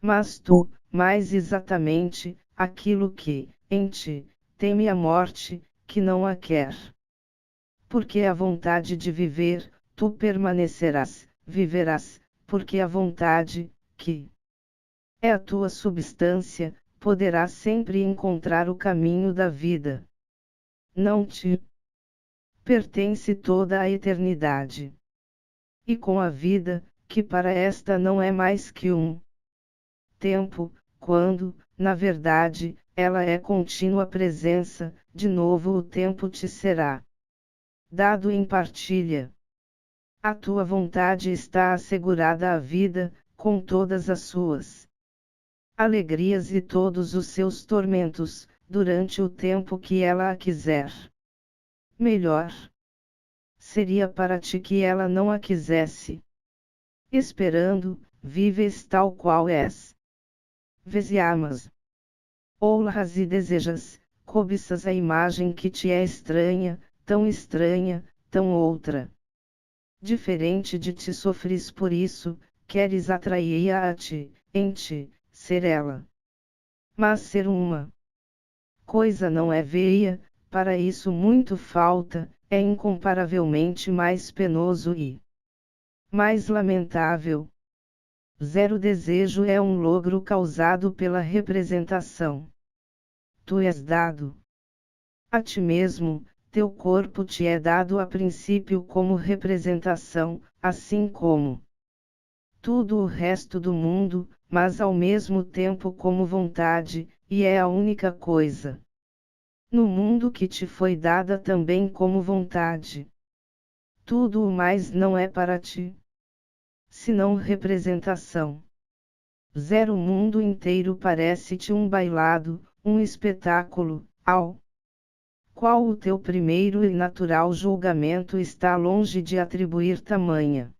Mas tu, mais exatamente, aquilo que, em ti, teme a morte, que não a quer. Porque a vontade de viver, tu permanecerás, viverás, porque a vontade, que é a tua substância, poderá sempre encontrar o caminho da vida. Não te pertence toda a eternidade. e com a vida, que para esta não é mais que um tempo, quando, na verdade, ela é contínua presença, de novo o tempo te será dado em partilha. A tua vontade está assegurada à vida, com todas as suas alegrias e todos os seus tormentos, durante o tempo que ela a quiser. Melhor seria para ti que ela não a quisesse. Esperando, vives tal qual és. Vês e amas. Honras e desejas, cobiças a imagem que te é estranha, tão outra. Diferente de ti sofres por isso, queres atrair-a a ti, em ti, ser ela. Mas ser uma coisa não é veia, para isso muito falta, é incomparavelmente mais penoso e mais lamentável. Zero desejo é um logro causado pela representação. Tu és dado a ti mesmo, teu corpo te é dado a princípio como representação, assim como tudo o resto do mundo, mas ao mesmo tempo como vontade, e é a única coisa no mundo que te foi dada também como vontade. Tudo o mais não é para ti, senão representação. Zero mundo inteiro parece-te um bailado, um espetáculo, ao qual o teu primeiro e natural julgamento está longe de atribuir tamanha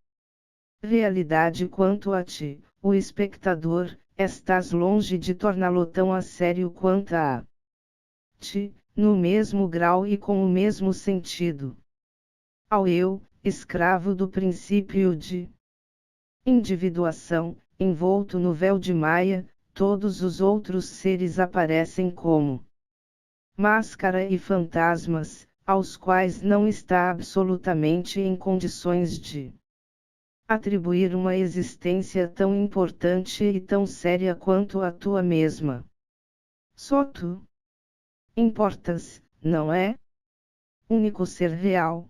realidade quanto a ti, o espectador, estás longe de torná-lo tão a sério quanto a ti, no mesmo grau e com o mesmo sentido. Ao eu, escravo do princípio de individuação, envolto no véu de Maia, todos os outros seres aparecem como máscara e fantasmas, aos quais não está absolutamente em condições de atribuir uma existência tão importante e tão séria quanto a tua mesma. Só tu importas, não é? Único ser real.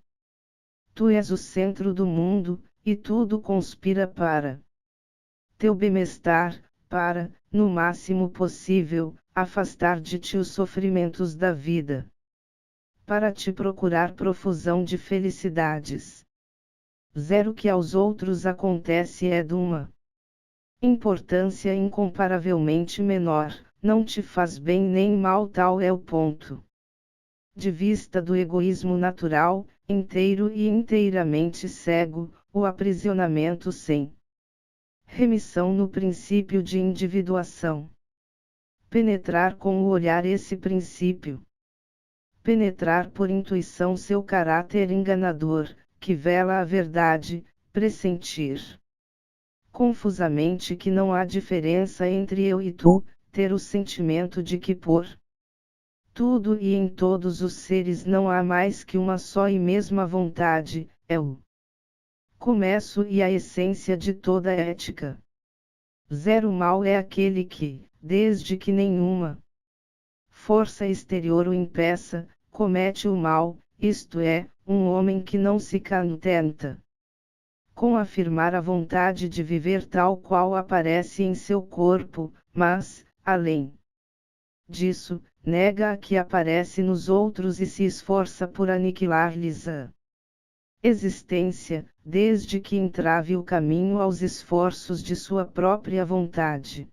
Tu és o centro do mundo, e tudo conspira para teu bem-estar, para, no máximo possível, afastar de ti os sofrimentos da vida. Para te procurar profusão de felicidades. Zero que aos outros acontece é de uma importância incomparavelmente menor, não te faz bem nem mal, tal é o ponto de vista do egoísmo natural, inteiro e inteiramente cego, o aprisionamento sem remissão no princípio de individuação. Penetrar com o olhar esse princípio. Penetrar por intuição seu caráter enganador, que vela a verdade, pressentir confusamente que não há diferença entre eu e tu, ter o sentimento de que por tudo e em todos os seres não há mais que uma só e mesma vontade, é o começo e a essência de toda ética. Zero mal é aquele que, desde que nenhuma força exterior o impeça, comete o mal, isto é, um homem que não se contenta com afirmar a vontade de viver tal qual aparece em seu corpo, mas, além disso, nega a que aparece nos outros e se esforça por aniquilar-lhes a existência, desde que entrave o caminho aos esforços de sua própria vontade.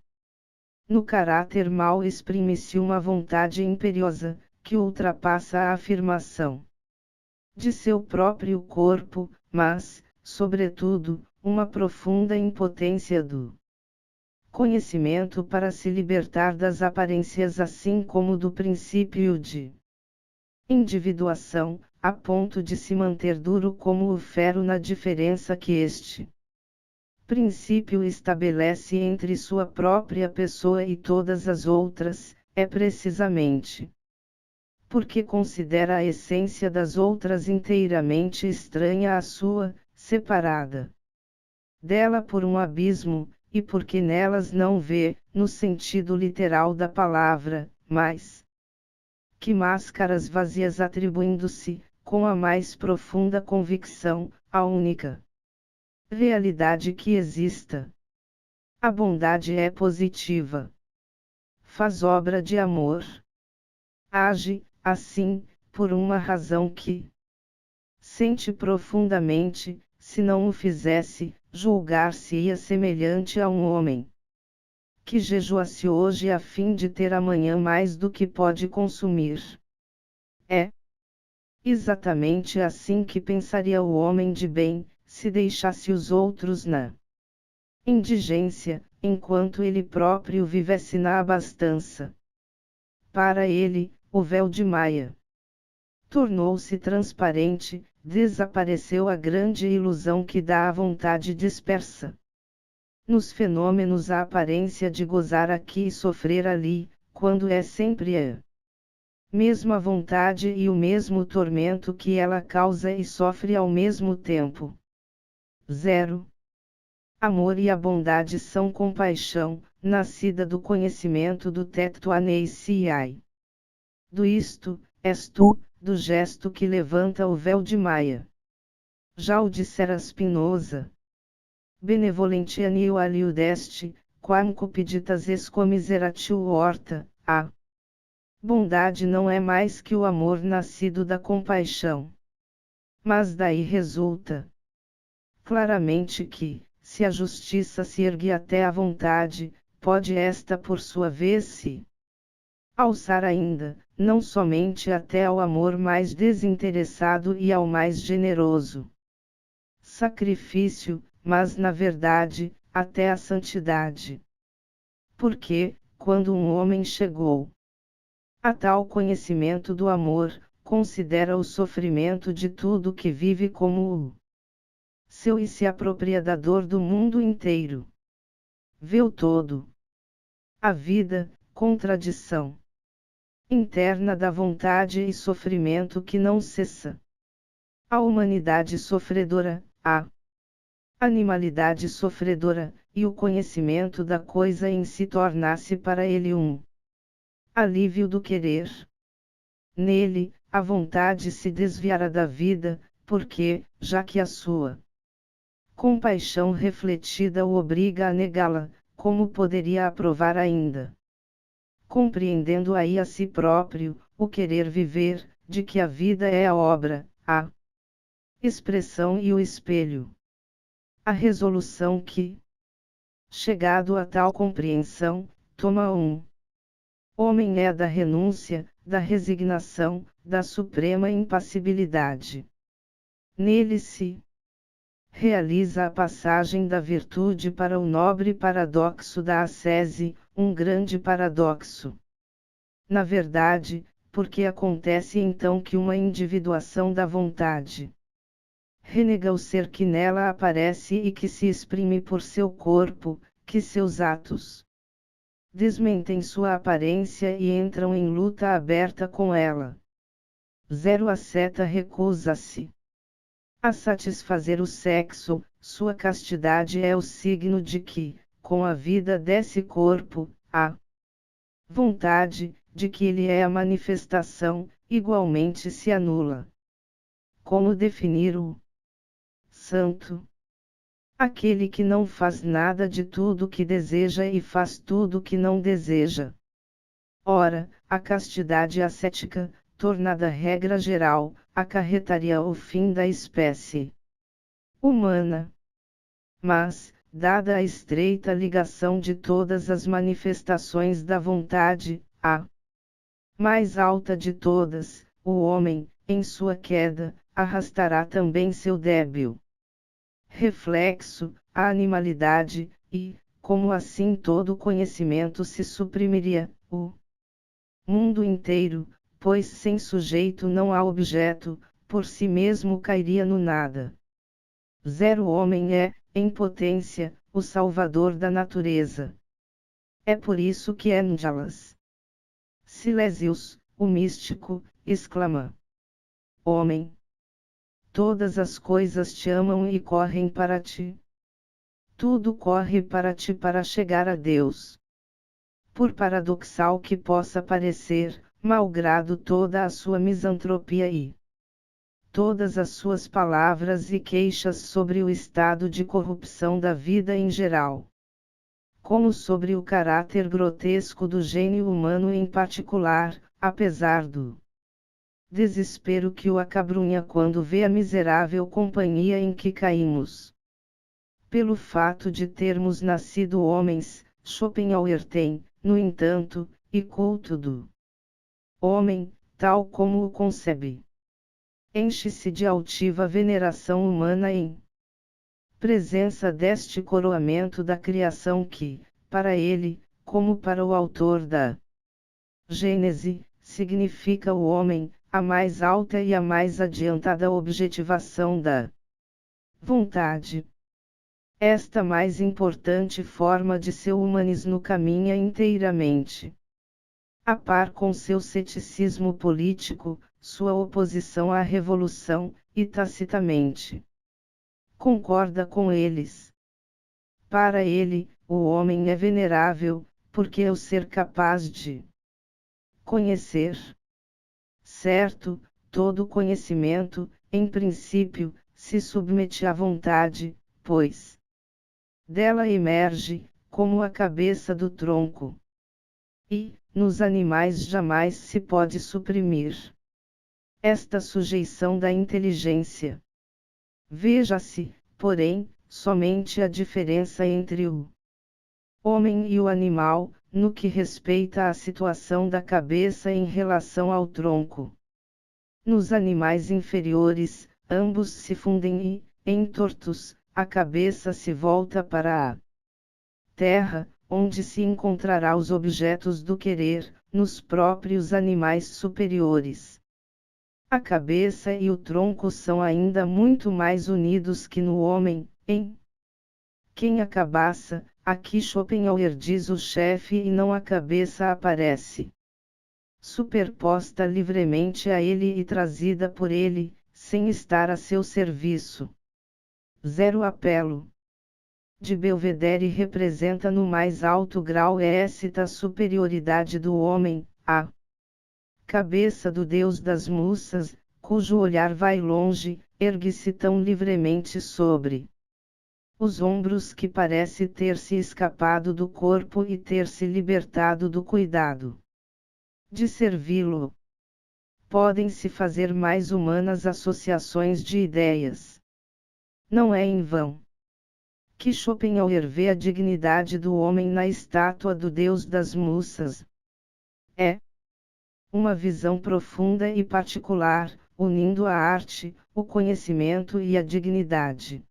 No caráter mau exprime-se uma vontade imperiosa, que ultrapassa a afirmação de seu próprio corpo, mas, sobretudo, uma profunda impotência do conhecimento para se libertar das aparências assim como do princípio de individuação, a ponto de se manter duro como o ferro na diferença que este princípio estabelece entre sua própria pessoa e todas as outras, é precisamente porque considera a essência das outras inteiramente estranha à sua, separada dela por um abismo, e porque nelas não vê, no sentido literal da palavra, mais que máscaras vazias, atribuindo-se, com a mais profunda convicção, a única realidade que exista. A bondade é positiva. Faz obra de amor. Age, assim, por uma razão que sente profundamente. Se não o fizesse, julgar-se-ia semelhante a um homem que jejuasse hoje a fim de ter amanhã mais do que pode consumir. É exatamente assim que pensaria o homem de bem, se deixasse os outros na indigência, enquanto ele próprio vivesse na abastança. Para ele, o véu de Maia tornou-se transparente, desapareceu a grande ilusão que dá a vontade dispersa. Nos fenômenos a aparência de gozar aqui e sofrer ali, quando é sempre a mesma vontade e o mesmo tormento que ela causa e sofre ao mesmo tempo. 0. Amor e a bondade são compaixão, nascida do conhecimento do Teto Anei-Siai. Do isto, és tu, do gesto que levanta o véu de Maia. Já o dissera Spinoza. Benevolentianio aliudeste, quam cupiditas excommiseratio horta, a bondade não é mais que o amor nascido da compaixão. Mas daí resulta claramente que, se a justiça se ergue até a vontade, pode esta por sua vez se alçar ainda, não somente até ao amor mais desinteressado e ao mais generoso sacrifício, mas na verdade, até a santidade. Porque, quando um homem chegou a tal conhecimento do amor, considera o sofrimento de tudo que vive como o seu e se apropria da dor do mundo inteiro. Vê o todo. A vida, contradição interna da vontade e sofrimento que não cessa. A humanidade sofredora, a animalidade sofredora, e o conhecimento da coisa em si tornasse para ele um alívio do querer. Nele, a vontade se desviara da vida, porque, já que a sua compaixão refletida o obriga a negá-la, como poderia aprovar ainda? Compreendendo aí a si próprio, o querer viver, de que a vida é a obra, a expressão e o espelho. A resolução que, chegado a tal compreensão, toma um homem é da renúncia, da resignação, da suprema impassibilidade. Nele se realiza a passagem da virtude para o nobre paradoxo da ascese, um grande paradoxo. Na verdade, porque acontece então que uma individuação da vontade renega o ser que nela aparece e que se exprime por seu corpo, que seus atos desmentem sua aparência e entram em luta aberta com ela. 0 A seta recusa-se a satisfazer o sexo, sua castidade é o signo de que, com a vida desse corpo, a vontade, de que ele é a manifestação, igualmente se anula. Como definir o santo? Aquele que não faz nada de tudo que deseja e faz tudo que não deseja. Ora, a castidade ascética, tornada regra geral, acarretaria o fim da espécie humana. Mas, dada a estreita ligação de todas as manifestações da vontade, a mais alta de todas, o homem, em sua queda, arrastará também seu débil reflexo, a animalidade, e, como assim todo conhecimento se suprimiria, o mundo inteiro, pois sem sujeito não há objeto, por si mesmo cairia no nada. 0 O homem é, em potência, o salvador da natureza. É por isso que Angelas Silesius, o místico, exclama: Homem! Todas as coisas te amam e correm para ti. Tudo corre para ti para chegar a Deus. Por paradoxal que possa parecer, malgrado toda a sua misantropia e todas as suas palavras e queixas sobre o estado de corrupção da vida em geral, como sobre o caráter grotesco do gênio humano em particular, apesar do desespero que o acabrunha quando vê a miserável companhia em que caímos. Pelo fato de termos nascido homens, Schopenhauer tem, no entanto, e culto do homem, tal como o concebe. Enche-se de altiva veneração humana em presença deste coroamento da criação que, para ele, como para o autor da Gênese, significa o homem, a mais alta e a mais adiantada objetivação da vontade. Esta mais importante forma de seu humanismo caminha inteiramente a par com seu ceticismo político, sua oposição à revolução, e tacitamente concorda com eles. Para ele, o homem é venerável, porque é o ser capaz de conhecer. Certo, todo conhecimento, em princípio, se submete à vontade, pois dela emerge, como a cabeça do tronco. E, nos animais jamais se pode suprimir esta sujeição da inteligência. Veja-se, porém, somente a diferença entre o homem e o animal, no que respeita à situação da cabeça em relação ao tronco. Nos animais inferiores, ambos se fundem e, entortos, a cabeça se volta para a terra, onde se encontrará os objetos do querer, nos próprios animais superiores. A cabeça e o tronco são ainda muito mais unidos que no homem, em quem a cabeça, aqui Schopenhauer diz o chefe e não a cabeça aparece superposta livremente a ele e trazida por ele, sem estar a seu serviço. Zero apelo. De Belvedere representa no mais alto grau esta superioridade do homem, a cabeça do Deus das Musas, cujo olhar vai longe, ergue-se tão livremente sobre os ombros que parece ter se escapado do corpo e ter se libertado do cuidado de servi-lo. Podem-se fazer mais humanas associações de ideias. Não é em vão que Schopenhauer vê a dignidade do homem na estátua do Deus das Musas. É uma visão profunda e particular, unindo a arte, o conhecimento e a dignidade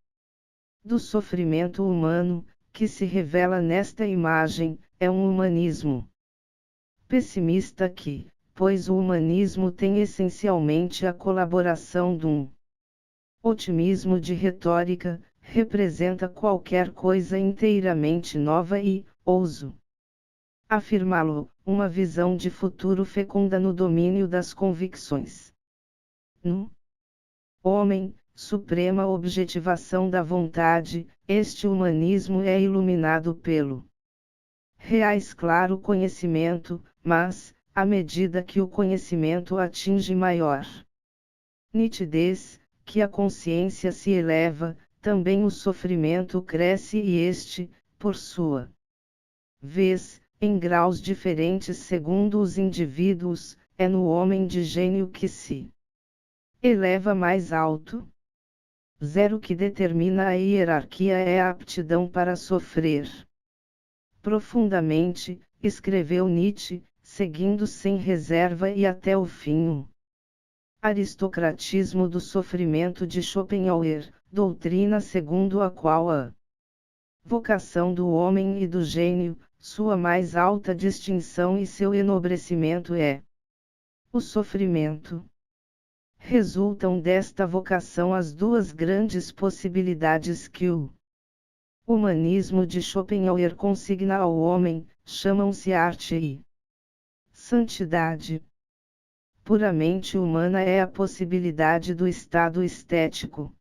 do sofrimento humano, que se revela nesta imagem, é um humanismo pessimista que, pois o humanismo tem essencialmente a colaboração de um otimismo de retórica, representa qualquer coisa inteiramente nova e, ouso afirmá-lo, uma visão de futuro fecunda no domínio das convicções. No homem, suprema objetivação da vontade, este humanismo é iluminado pelo reais claro conhecimento, mas, à medida que o conhecimento atinge maior nitidez, que a consciência se eleva, também o sofrimento cresce e este, por sua vez, em graus diferentes segundo os indivíduos, é no homem de gênio que se eleva mais alto. Zero que determina a hierarquia é a aptidão para sofrer profundamente, escreveu Nietzsche, seguindo sem reserva e até o fim o aristocratismo do sofrimento de Schopenhauer, doutrina segundo a qual a vocação do homem e do gênio, sua mais alta distinção e seu enobrecimento é o sofrimento. Resultam desta vocação as duas grandes possibilidades que o humanismo de Schopenhauer consigna ao homem, chamam-se arte e santidade. Puramente humana é a possibilidade do estado estético.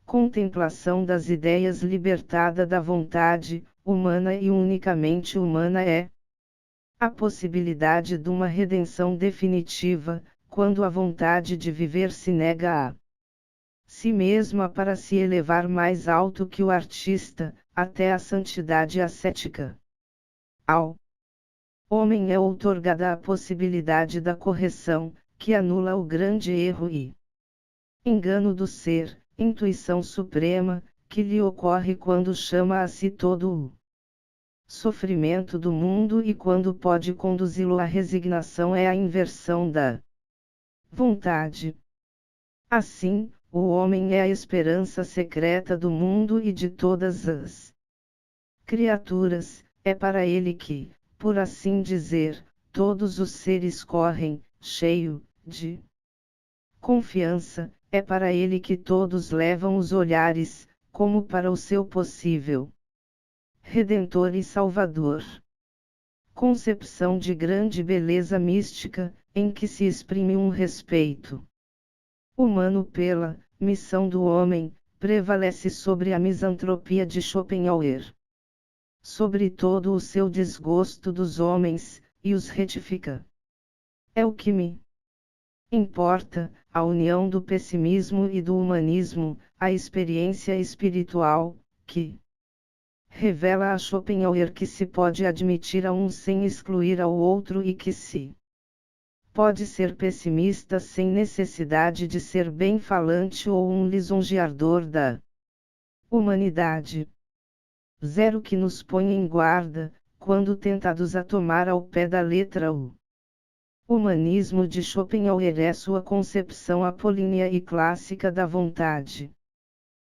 Contemplação das ideias libertada da vontade, humana e unicamente humana é a possibilidade de uma redenção definitiva, quando a vontade de viver se nega a si mesma para se elevar mais alto que o artista, até a santidade ascética. Ao homem é outorgada a possibilidade da correção, que anula o grande erro e engano do ser, intuição suprema, que lhe ocorre quando chama a si todo o sofrimento do mundo e quando pode conduzi-lo à resignação é a inversão da vontade. Assim, o homem é a esperança secreta do mundo e de todas as criaturas, é para ele que, por assim dizer, todos os seres correm, cheio de confiança, é para ele que todos levam os olhares, como para o seu possível Redentor e Salvador. Concepção de grande beleza mística, em que se exprime um respeito humano pela missão do homem, prevalece sobre a misantropia de Schopenhauer. Sobre todo o seu desgosto dos homens, e os retifica. É o que me importa, a união do pessimismo e do humanismo, a experiência espiritual, que revela a Schopenhauer que se pode admitir a um sem excluir ao outro e que se pode ser pessimista sem necessidade de ser bem-falante ou um lisonjeador da humanidade. Zero que nos põe em guarda, quando tentados a tomar ao pé da letra o humanismo de Schopenhauer é sua concepção apolínea e clássica da vontade.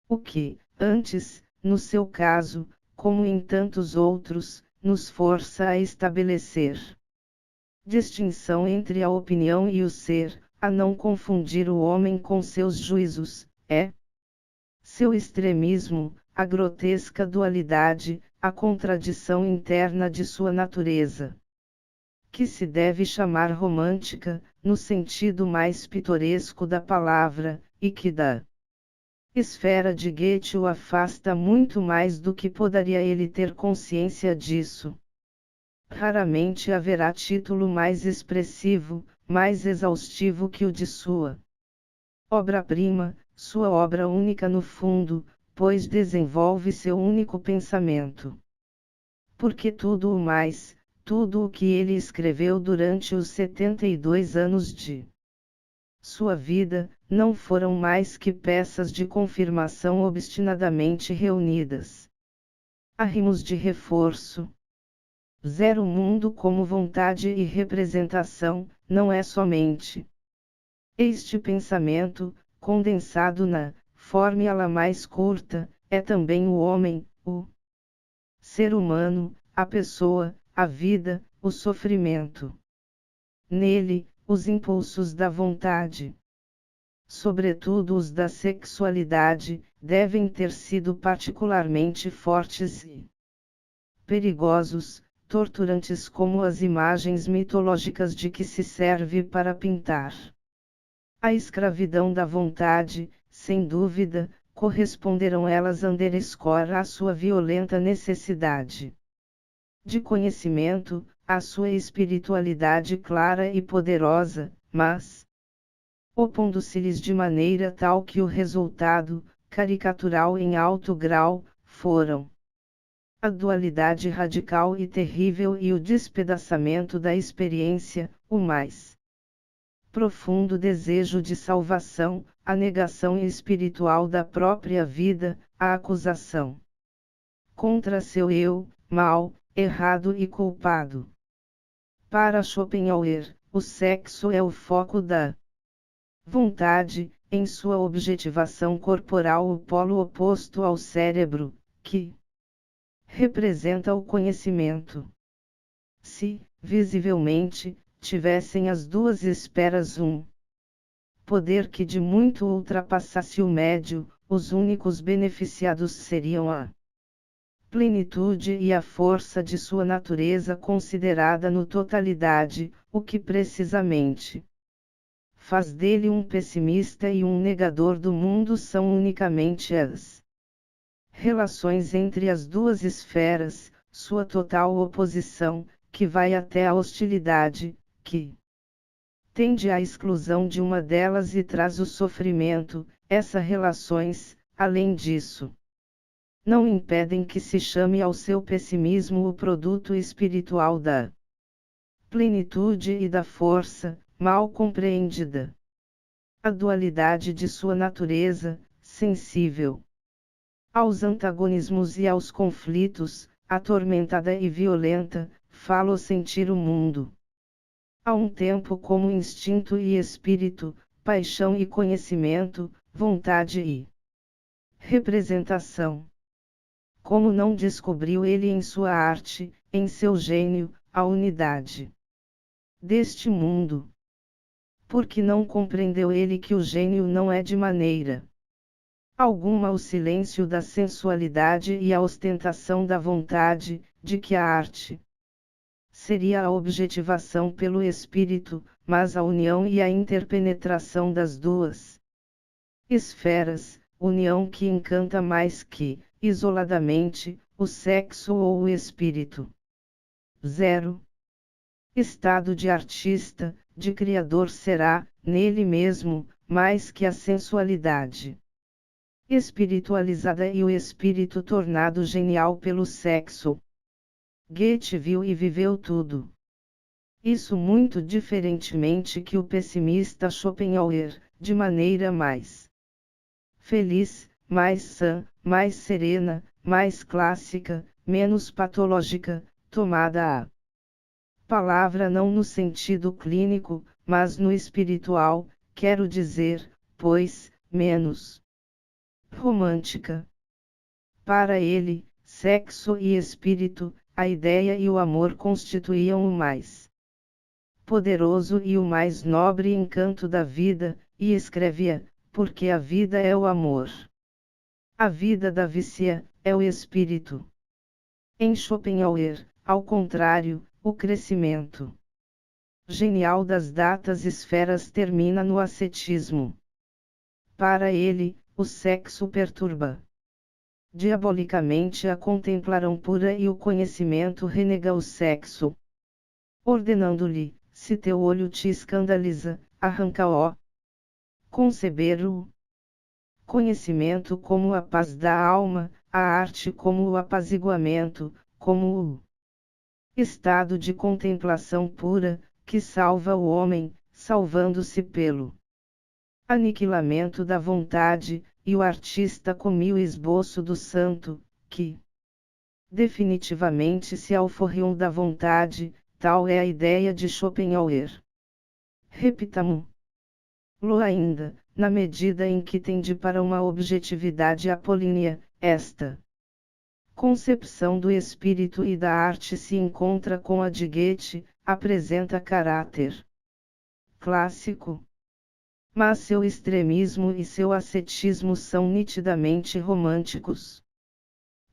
O que, antes, no seu caso, como em tantos outros, nos força a estabelecer distinção entre a opinião e o ser, a não confundir o homem com seus juízos, é seu extremismo, a grotesca dualidade, a contradição interna de sua natureza, que se deve chamar romântica, no sentido mais pitoresco da palavra, e que da esfera de Goethe o afasta muito mais do que poderia ele ter consciência disso. Raramente haverá título mais expressivo, mais exaustivo que o de sua obra-prima, sua obra única no fundo, pois desenvolve seu único pensamento. Porque tudo o mais, tudo o que ele escreveu durante os 72 anos de sua vida, não foram mais que peças de confirmação obstinadamente reunidas. Arrimos de reforço. Zero mundo como vontade e representação, não é somente este pensamento, condensado na fórmula mais curta, é também o homem, o ser humano, a pessoa, a vida, o sofrimento. Nele, os impulsos da vontade, sobretudo os da sexualidade, devem ter sido particularmente fortes e perigosos, torturantes como as imagens mitológicas de que se serve para pintar. A escravidão da vontade, sem dúvida, corresponderão elas underscore à sua violenta necessidade de conhecimento, à sua espiritualidade clara e poderosa, mas opondo-se-lhes de maneira tal que o resultado, caricatural em alto grau, foram a dualidade radical e terrível e o despedaçamento da experiência, o mais profundo desejo de salvação, a negação espiritual da própria vida, a acusação contra seu eu, mau, errado e culpado. Para Schopenhauer, o sexo é o foco da vontade, em sua objetivação corporal o polo oposto ao cérebro, que representa o conhecimento. Se, visivelmente, tivessem as duas esferas um poder que de muito ultrapassasse o médio, os únicos beneficiados seriam a plenitude e a força de sua natureza considerada no totalidade, o que precisamente faz dele um pessimista e um negador do mundo são unicamente as relações entre as duas esferas, sua total oposição, que vai até a hostilidade, que tende à exclusão de uma delas e traz o sofrimento. Essas relações, além disso, não impedem que se chame ao seu pessimismo o produto espiritual da plenitude e da força, mal compreendida. A dualidade de sua natureza, sensível aos antagonismos e aos conflitos, atormentada e violenta, fala sentir o mundo a um tempo como instinto e espírito, paixão e conhecimento, vontade e representação. Como não descobriu ele em sua arte, em seu gênio, a unidade deste mundo? Porque não compreendeu ele que o gênio não é de maneira alguma o silêncio da sensualidade e a ostentação da vontade, de que a arte seria a objetivação pelo espírito, mas a união e a interpenetração das duas esferas, união que encanta mais que, isoladamente, o sexo ou o espírito. 0. Estado de artista, de criador será, nele mesmo, mais que a sensualidade espiritualizada e o espírito tornado genial pelo sexo. Goethe viu e viveu tudo isso muito diferentemente que o pessimista Schopenhauer, de maneira mais feliz, mais sã, mais serena, mais clássica, menos patológica, tomada a palavra não no sentido clínico, mas no espiritual, quero dizer, pois, menos romântica. Para ele, sexo e espírito, a ideia e o amor constituíam o mais poderoso e o mais nobre encanto da vida, e escrevia, porque a vida é o amor. A vida da vícia, é o espírito. Em Schopenhauer, ao contrário, o crescimento genial das datas esferas termina no ascetismo. Para ele, o sexo perturba diabolicamente a contemplação pura e o conhecimento renega o sexo, ordenando-lhe, se teu olho te escandaliza, arranca-o. Conceber o conhecimento como a paz da alma, a arte como o apaziguamento, como o estado de contemplação pura, que salva o homem, salvando-se pelo aniquilamento da vontade, e o artista como o esboço do santo, que definitivamente se alforriam da vontade, tal é a ideia de Schopenhauer. Repitamo-lo ainda, na medida em que tende para uma objetividade apolínea, esta concepção do espírito e da arte se encontra com a de Goethe, apresenta caráter clássico. Mas seu extremismo e seu ascetismo são nitidamente românticos.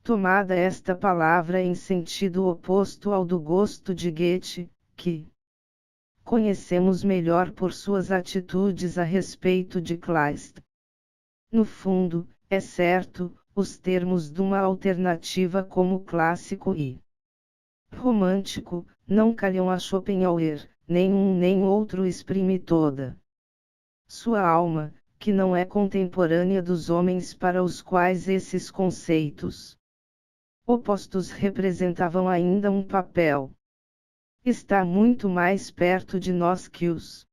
Tomada esta palavra em sentido oposto ao do gosto de Goethe, que conhecemos melhor por suas atitudes a respeito de Kleist. No fundo, é certo, os termos de uma alternativa como clássico e romântico, não calham a Schopenhauer, nenhum nem outro exprime toda sua alma, que não é contemporânea dos homens para os quais esses conceitos opostos representavam ainda um papel. Está muito mais perto de nós que os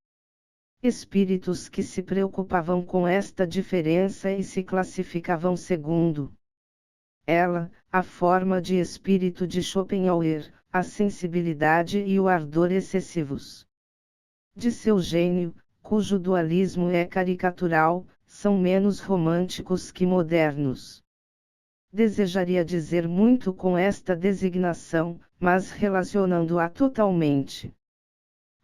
espíritos que se preocupavam com esta diferença e se classificavam segundo ela, a forma de espírito de Schopenhauer, a sensibilidade e o ardor excessivos de seu gênio, cujo dualismo é caricatural, são menos românticos que modernos. Desejaria dizer muito com esta designação, mas relacionando-a totalmente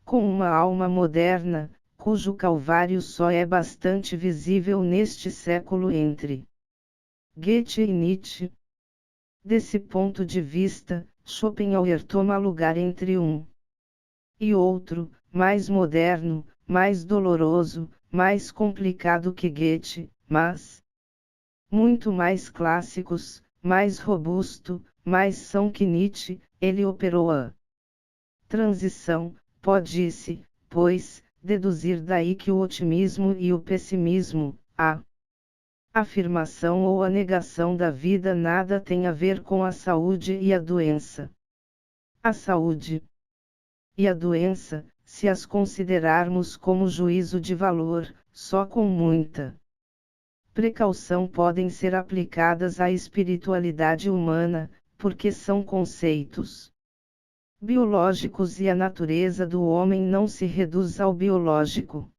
com uma alma moderna, cujo calvário só é bastante visível neste século entre Goethe e Nietzsche. Desse ponto de vista, Schopenhauer toma lugar entre um e outro, mais moderno, mais doloroso, mais complicado que Goethe, mas muito mais clássicos, mais robusto, mais são que Nietzsche. Ele operou a transição, pode-se, pois, deduzir daí que o otimismo e o pessimismo, a afirmação ou a negação da vida nada tem a ver com a saúde e a doença. A saúde e a doença, se as considerarmos como juízo de valor, só com muita precaução podem ser aplicadas à espiritualidade humana, porque são conceitos biológicos e a natureza do homem não se reduz ao biológico.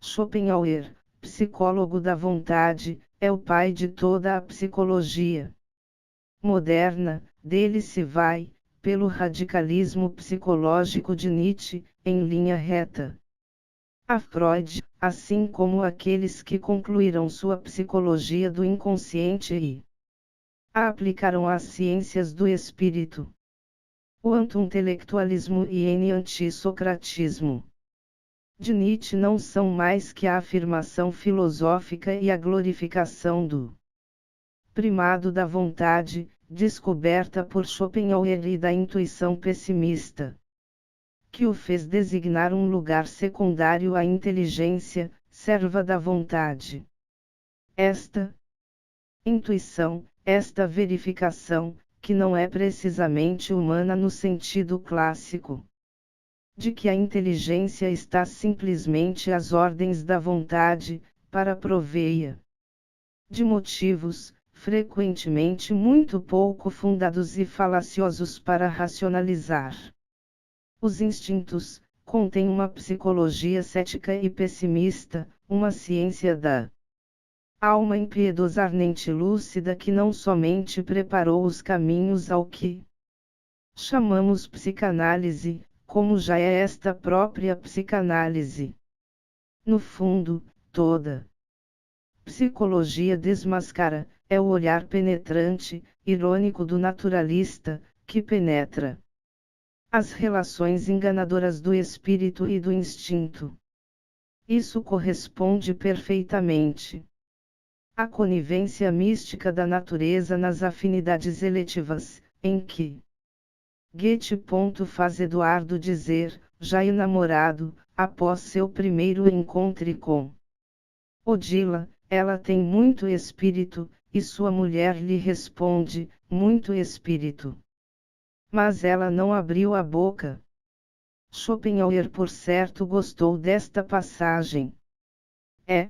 Schopenhauer, psicólogo da vontade, é o pai de toda a psicologia moderna, dele se vai, pelo radicalismo psicológico de Nietzsche, em linha reta, a Freud, assim como aqueles que concluíram sua psicologia do inconsciente e a aplicaram às ciências do espírito. O anti-intelectualismo e o anti-socratismo de Nietzsche não são mais que a afirmação filosófica e a glorificação do primado da vontade, descoberta por Schopenhauer e da intuição pessimista, que o fez designar um lugar secundário à inteligência, serva da vontade. Esta intuição, esta verificação, que não é precisamente humana no sentido clássico, de que a inteligência está simplesmente às ordens da vontade, para prover-a de motivos, frequentemente muito pouco fundados e falaciosos para racionalizar os instintos, contém uma psicologia cética e pessimista, uma ciência da alma impiedosamente lúcida que não somente preparou os caminhos ao que chamamos psicanálise, como já é esta própria psicanálise. No fundo, toda psicologia desmascara, é o olhar penetrante, irônico do naturalista, que penetra as relações enganadoras do espírito e do instinto. Isso corresponde perfeitamente à conivência mística da natureza nas afinidades eletivas, em que Goethe. Faz Eduardo dizer, já enamorado, após seu primeiro encontro com Odila, ela tem muito espírito, e sua mulher lhe responde, muito espírito. Mas ela não abriu a boca. Schopenhauer, por certo, gostou desta passagem. É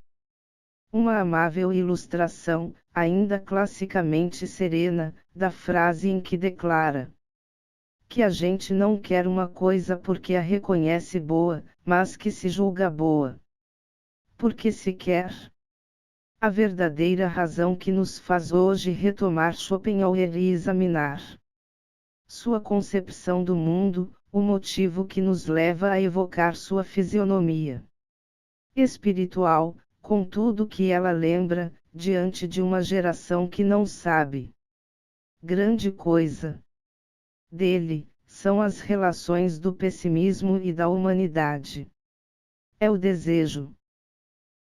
uma amável ilustração, ainda classicamente serena, da frase em que declara que a gente não quer uma coisa porque a reconhece boa, mas que se julga boa porque se quer. A verdadeira razão que nos faz hoje retomar Schopenhauer e examinar sua concepção do mundo, o motivo que nos leva a evocar sua fisionomia espiritual, com tudo que ela lembra, diante de uma geração que não sabe grande coisa dele, são as relações do pessimismo e da humanidade. É o desejo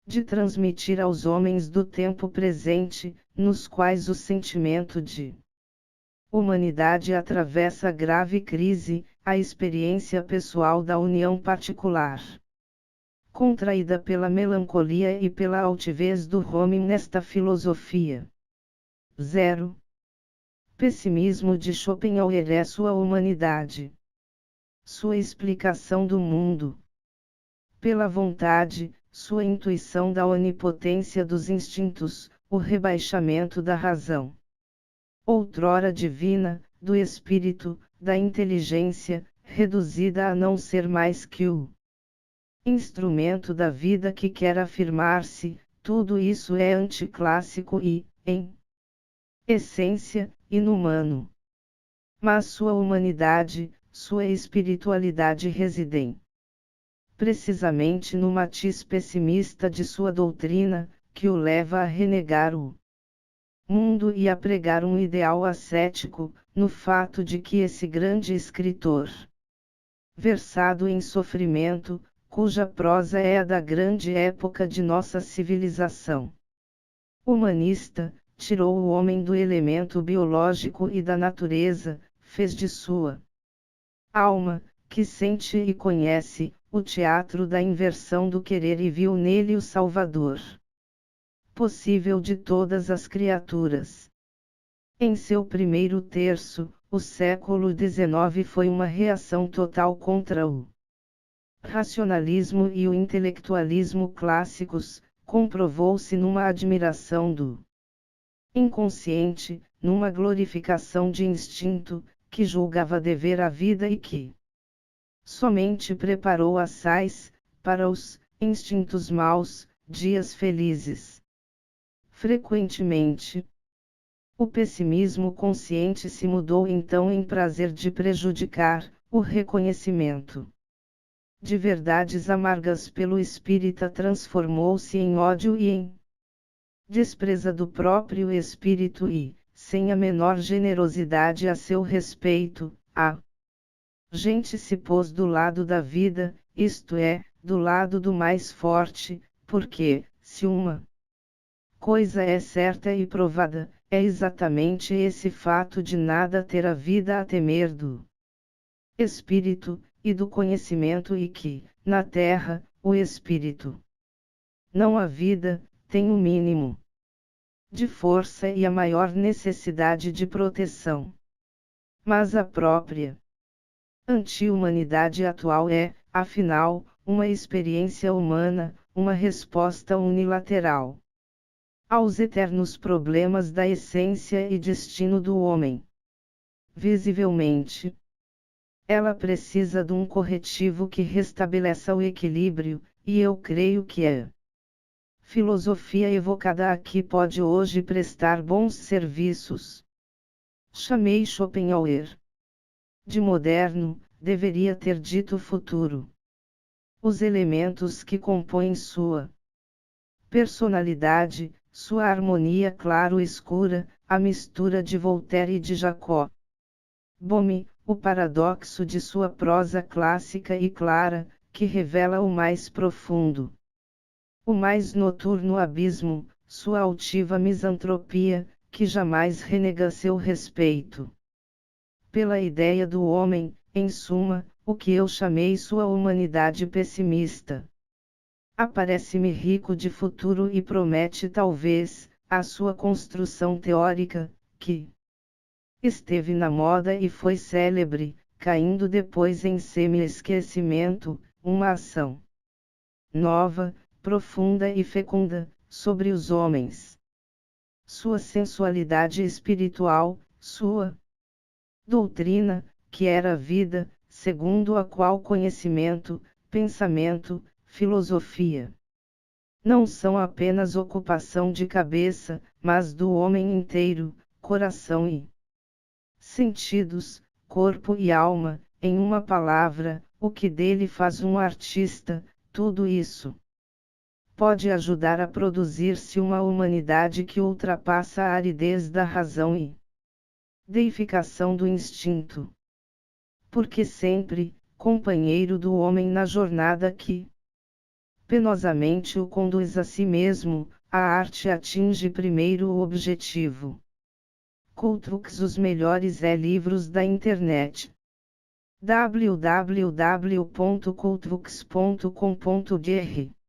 de transmitir aos homens do tempo presente, nos quais o sentimento de humanidade atravessa grave crise, a experiência pessoal da união particular, contraída pela melancolia e pela altivez do homem nesta filosofia. 0. Pessimismo de Schopenhauer é sua humanidade. Sua explicação do mundo pela vontade, sua intuição da onipotência dos instintos, o rebaixamento da razão outrora divina, do espírito, da inteligência, reduzida a não ser mais que o instrumento da vida que quer afirmar-se, tudo isso é anticlássico e, em essência, inumano. Mas sua humanidade, sua espiritualidade residem precisamente no matiz pessimista de sua doutrina, que o leva a renegar o mundo e a pregar um ideal ascético, no fato de que esse grande escritor, versado em sofrimento, cuja prosa é a da grande época de nossa civilização humanista, tirou o homem do elemento biológico e da natureza, fez de sua alma, que sente e conhece, o teatro da inversão do querer e viu nele o Salvador possível de todas as criaturas. Em seu primeiro terço, o século XIX foi uma reação total contra o racionalismo e o intelectualismo clássicos, comprovou-se numa admiração do inconsciente, numa glorificação de instinto, que julgava dever à vida e que somente preparou assaz, para os instintos maus, dias felizes. Frequentemente, o pessimismo consciente se mudou então em prazer de prejudicar o reconhecimento de verdades amargas pelo espírita, transformou-se em ódio e em despreza do próprio espírito e, sem a menor generosidade a seu respeito, a gente se pôs do lado da vida, isto é, do lado do mais forte, porque, se uma coisa é certa e provada, é exatamente esse fato de nada ter a vida a temer do espírito e do conhecimento, e que, na terra, o espírito, não a vida, tem o mínimo de força e a maior necessidade de proteção. Mas a própria anti-humanidade atual é, afinal, uma experiência humana, uma resposta unilateral aos eternos problemas da essência e destino do homem. Visivelmente, ela precisa de um corretivo que restabeleça o equilíbrio, e eu creio que a filosofia evocada aqui pode hoje prestar bons serviços. Chamei Schopenhauer de moderno, deveria ter dito futuro. Os elementos que compõem sua personalidade, sua harmonia claro-escura, a mistura de Voltaire e de Jacob Boehme, o paradoxo de sua prosa clássica e clara, que revela o mais profundo, o mais noturno abismo, sua altiva misantropia, que jamais renega seu respeito pela ideia do homem, em suma, o que eu chamei sua humanidade pessimista. Aparece-me rico de futuro e promete talvez, a sua construção teórica, que esteve na moda e foi célebre, caindo depois em semi-esquecimento, uma ação nova, profunda e fecunda, sobre os homens. Sua sensualidade espiritual, sua doutrina, que era a vida, segundo a qual conhecimento, pensamento, filosofia não são apenas ocupação de cabeça, mas do homem inteiro, coração e sentidos, corpo e alma, em uma palavra, o que dele faz um artista, tudo isso pode ajudar a produzir-se uma humanidade que ultrapassa a aridez da razão e deificação do instinto. Porque sempre, companheiro do homem na jornada que penosamente o conduz a si mesmo, a arte atinge primeiro o objetivo. Cultrux, os melhores livros da internet. www.cultrux.com.br